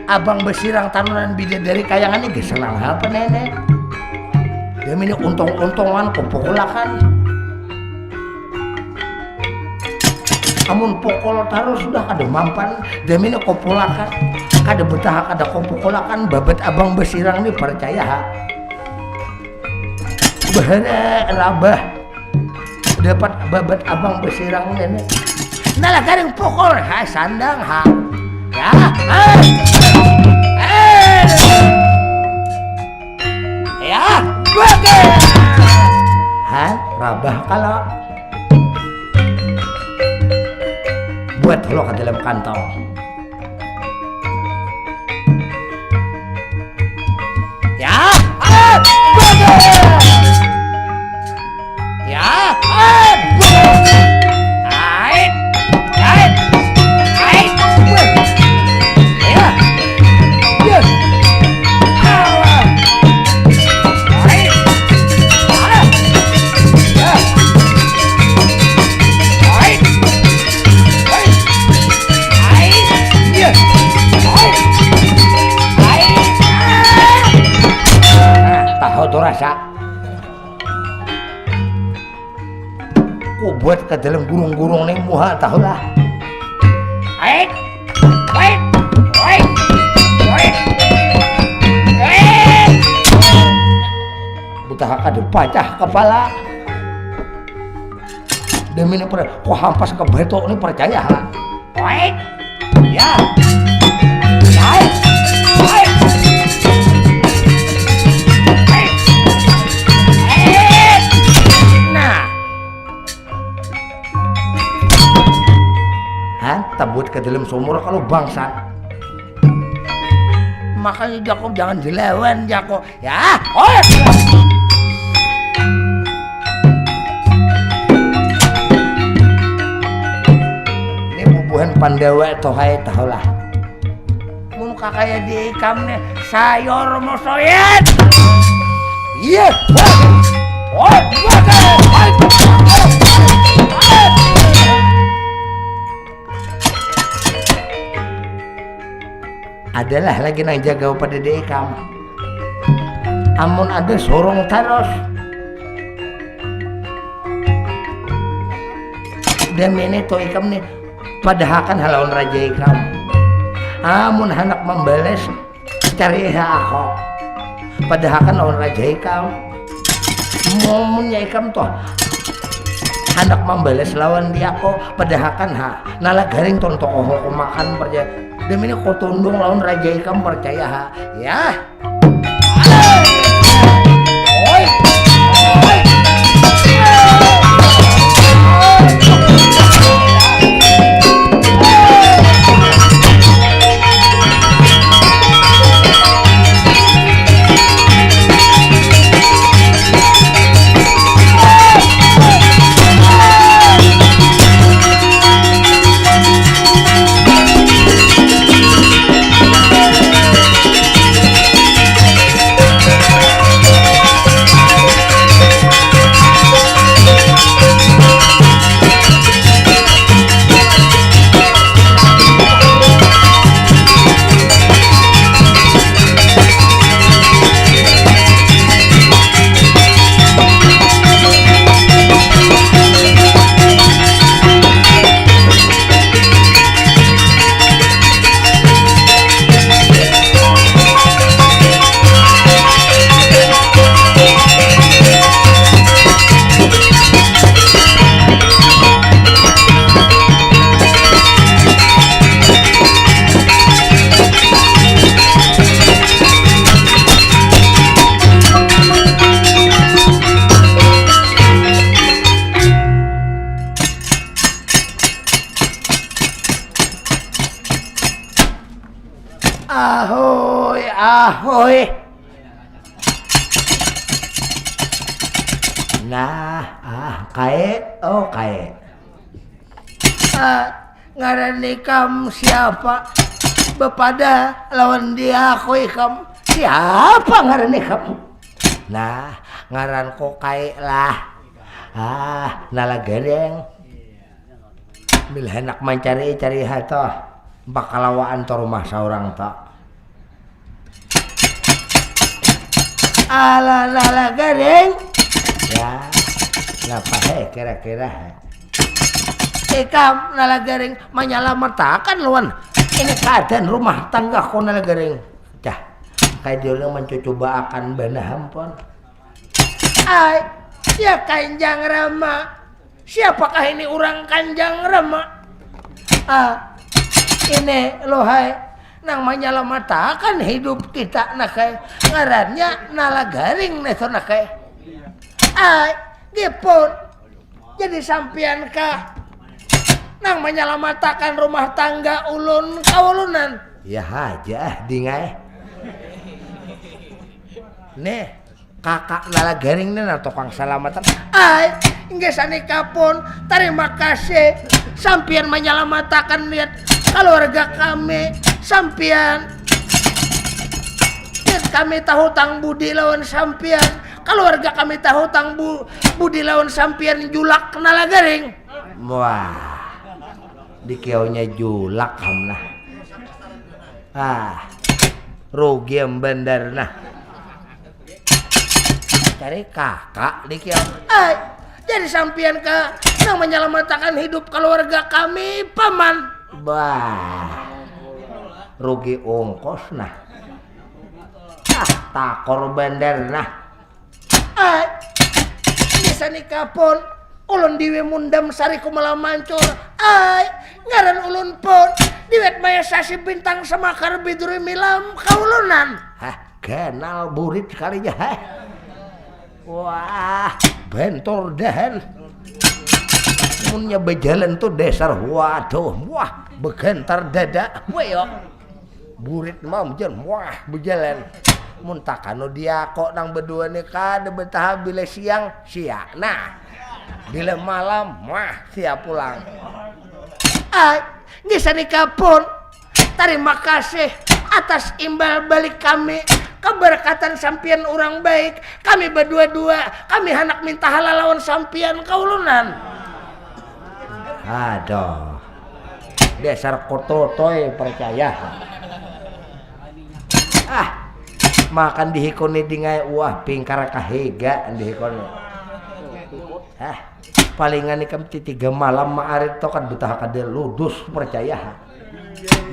Abang besirang tanunan bidadari kayangan ini kesana ngapa nenek? Dia ini untung-untungan kupukulakan. Amun pukul terus sudah kada mampan. Dia ini kupulakan. Kada betah kada kupukulakan. Babet abang besirang ini percaya ha. Bahana rabah. Dapat babet abang besirang ini. Nala garing pukul ha sandang ha. Ya. Ya. Bagai. Han, rabah kalau buat lo ke dalam kantong. Ya, bagai. Ya, ait. Ya. Yes. Rasa ku buat ke dalam gurung-gurung nih muha tahulah. Wait. Buta kada pacah kepala. Demi ini ku hampas ke betok ini percaya ha. Wait. Ya. Tabut ke dalam sumur kalau bangsat. Makanya Jakob jangan dilawan Jakob. Ya, ini bubuhan Pandawa tohai tahulah. Mun kakaya di ikamnya sayur mosoyet. Iya. Adalah lagi nang jaga pada dekam. Amun ada sorong taros. Dan ini to ikam nih padahakan halawan raja ikam. Amun hendak membalas cari aku. Padahakan lawan raja ikam. Momennya ikam toh hendak membalas lawan dia kok padahakan ha. Nala garing tonton makan percaya. Demi ini kau tundung lawan raja ikam percaya ha. Ya. Oi. ahoy. Nah, kae, oh kae. Ngaran ikam siapa? Bepada lawan dia aku ikam. Siapa ngaran ikam? Nah, ngaran ko kae lah. Nalagareng. Bila hendak mencari hatoh. Bakalawaan to rumah seorang to. Ala nalagareng. Ya, ngapa kira-kira ikam nalagaring menyelamatkan lawan ini keadaan rumah tangga ko nalagaring dah kayak dia yang mencoba akan bana hampon ya Kanjang Rama siapakah ini orang Kanjang Rama ini lohai nang menyelamatkan hidup kita nakai ngarannya nalagaring neto nakai gipun jadi sampian kah nang menyelamatkan rumah tangga ulun kaulunan ya aja dingai nih kakak nalagaring nih tukang selamatan inggih sanika pun terima kasih sampian menyelamatkan lihat keluarga kami sampian kami tahu tang budi lawan sampian keluarga kami tahu tang budi lawan sampian julak nalagaring wah dikiaunya julak hamlah rugi yang bener nah cari kakak dikiau jadi sampian ke yang menyelamatkan hidup keluarga kami paman rugi ongkos nah takor bener nah bisa nikah pun ulun diwe mundam sari kumala mancur ngaran ulun pun diwet maya sasi bintang semakar biduri milam kaulunan kenal burit sekalinya wah bentor dahan munnya bejalan tuh dasar waduh wah begentar dada weyok burit mam jen wah bejalan muntakano dia kok nang berdua nih kada betah bila siang nah bila malam wah siap pulang ngisa nikah pun terima kasih atas imbal balik kami keberkatan sampian orang baik kami berdua-dua kami hendak minta halal lawan sampian kaulunan aduh dasar kototoy percaya makan dihikoni dingai wah pingkar kahega dihikoni palingan ikam 3 malam maarit to kan betah kade ludus percaya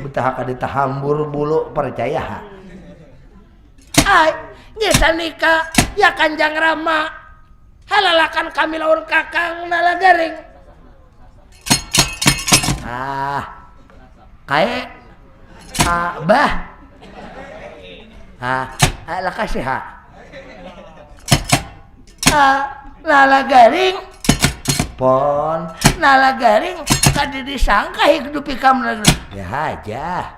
betah kade tahambur bulu percaya ngisa nikah ya Kanjang Rama halalakan kami lawan kakang nalagaring kayak bah lah kasih nalagaring pon nalagaring kadi disangka hidup ikam ya aja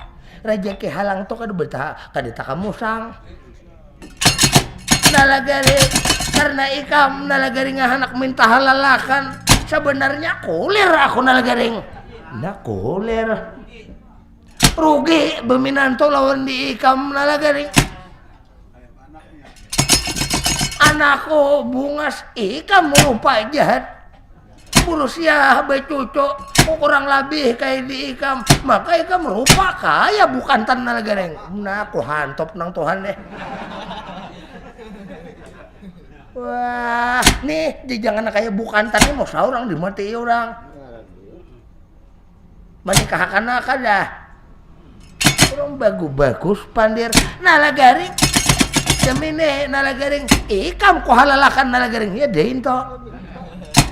rejeki halang tuh kada betah kada takamu sang nalagaring karena ikam nalagaring anak minta halalakan sebenarnya kulir aku nalagaring nah kulir rugi beminanto lawan di ikam nalagaring anakku bungas ikam lupa jahat berusia becucuk kurang lebih kayak di ikam maka ikam rupa kaya bukan tan nalagaring nah aku hantop nang Tuhan deh wah nih jangan kayak bukan tan mau saurang dimati orang menikahkan dah orang bagus pandir nalagaring Jamine nalagaring ikam ko halalakan nalagaring ya dein to.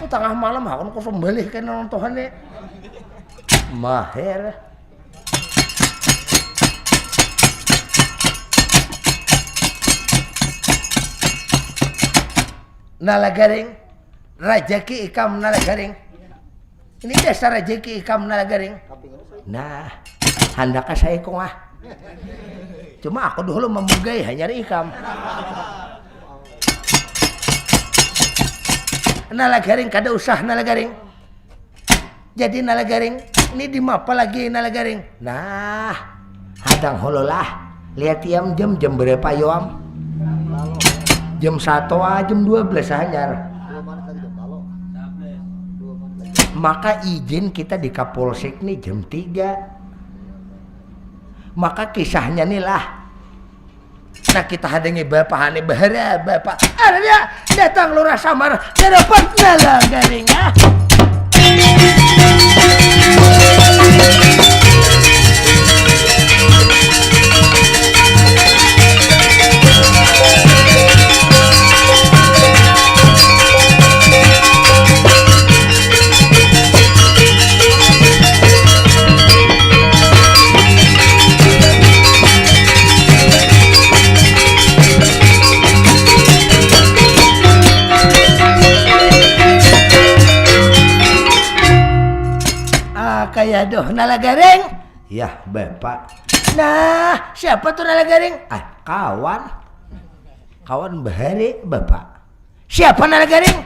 Tengah malam hakon ko sembelih ka nang Tuhan ni. Maher. Nalagaring rajaki ikam nalagaring. Ini dasar rajaki ikam nalagaring. Nah, handaka saya ko Cuma aku dulu memugai hanya ikam. Nalagaring kada usah nalagaring. Jadi nalagaring ini di mapa lagi nalagaring. Nah, hadang hololah. Lihat jam berapa yoam? Jam 1 jam 12 hanyar. Maka izin kita di Kapolsek nih jam 3. Maka kisahnya nih lah. Nah kita hadangi bapak hane bahara bapak. Ada datang lurah samar dapat nalagaring ya. Kayak doh nalagaring. Ya bapak. Nah siapa tuh nalagaring? Kawan bahari bapak. Siapa nalagaring?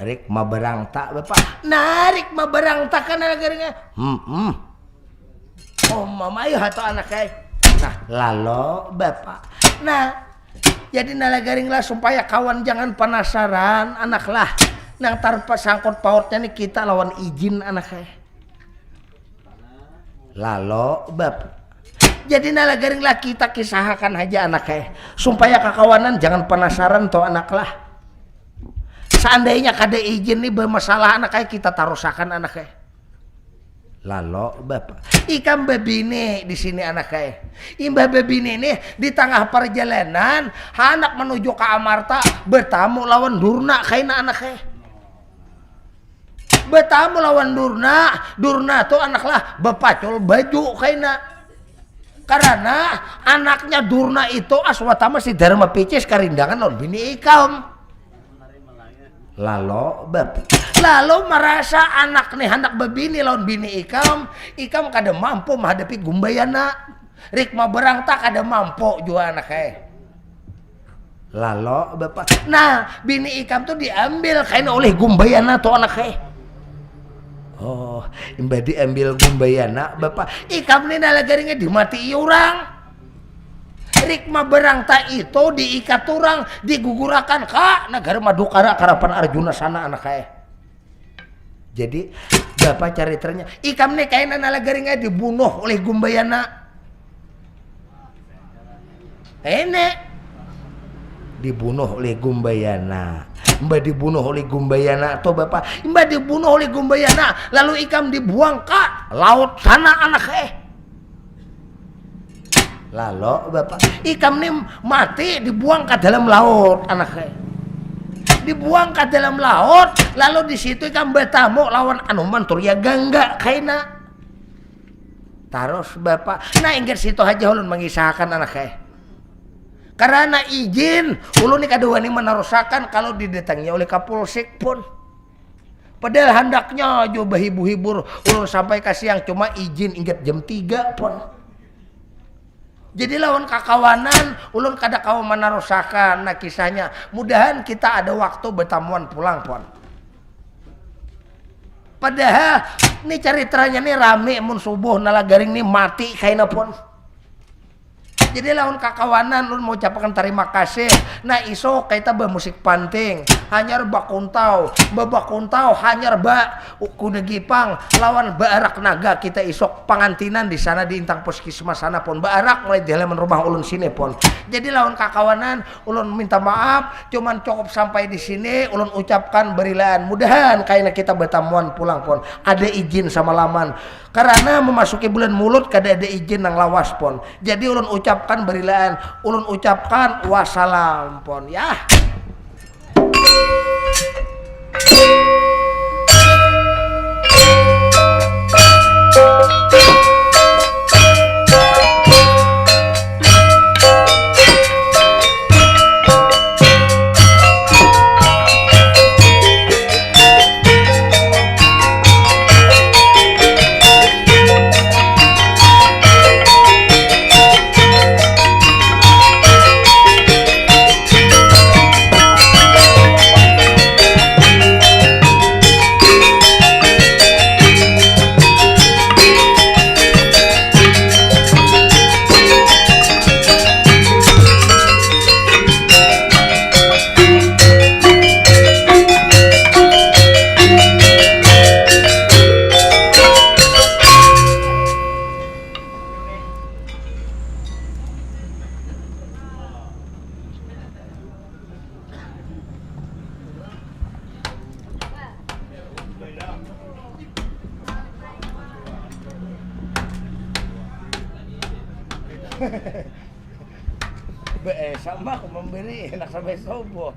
Rik mabarang tak bapak. Nah Rik mabarang tak kan nalagaringnya. Oh mama ayo atau anak kayak. Nah lalu bapak. Nah jadi nalagaring lah supaya kawan jangan penasaran anak lah. Nang tanpa sangkut pautnya nih kita lawan izin anak kayak. Lalu bab jadi nalagaring lah kita kisahkan aja anaknya supaya kakawanan jangan penasaran toh anak lah. Seandainya kada izin nih bermasalah anaknya kita tarusakan anaknya. Lalu bab ikam babine di sini anaknya. Imbah babine nih di tengah perjalanan anak menuju ke Amarta bertamu lawan Durna kaina anaknya. Bertamu lawan Durna tuh anak lah bepacul baju kaina. Karena anaknya Durna itu aswatama si Dharma Picis karindangan lawan bini ikam. Lalu merasa anak babini lawan bini ikam kada mampu menghadapi Gumbayana. Rik maberang tak kada mampu jua anaknya. Lalu bapak. Nah bini ikam tuh diambil kaina oleh Gumbayana tuh anaknya. Oh, imbah diambil Gumbayana bapak. Ikam ni nalagaringnya dimati orang. Rikma berang tak itu diikat orang, digugurakan ka negara Madukara karapan Arjuna sana anak kaya. Jadi bapak caritranya ikam ni kayaknya nalagaringnya dibunuh oleh Gumbayana. Enek dibunuh oleh Gumbayana. Mbak dibunuh oleh Gumbayana atau bapak Mbak dibunuh oleh Gumbayana lalu ikam dibuang ke laut sana anak lalu bapak ikam nih mati dibuang ke dalam laut anak dibuang ke dalam laut lalu di situ ikam bertamu lawan Anuman Turya Gangga kaina terus bapak nah ingat situ aja ulun mengisahkan anak karena izin ulun ni kadua ni menerusakan kalau didatangi oleh Kapolsek pun. Padahal hendaknya coba hibur-hibur ulun sampai ke siang cuma izin ingat jam 3 pun. Jadi lawan kakawanan ulun kada kau menerusakan nah kisahnya. Mudahan kita ada waktu bertamuan pulang pun. Padahal ni caritranya ni rame mun subuh nalagaring ni mati kaina pun. Jadi lawan kakawanan lu mau ucapkan terima kasih. Nah iso kita bermusik panting hanyar bakuntau hanyar kuda gipang lawan baarak naga kita isok pangantinan di sana di intang puskesmas sana pun baarak mulai di halaman rumah ulun sini pun. Jadi lawan kakawanan ulun minta maaf cuman cukup sampai di sini ulun ucapkan berilaan mudahan kayaknya kita bertamuan pulang pun ada izin sama laman karena memasuki bulan mulut kada ada izin nang lawas pun. Jadi ulun ucapkan berilaan ulun ucapkan wassalam pun ya. Be sama aku memberi enak sampai sobo.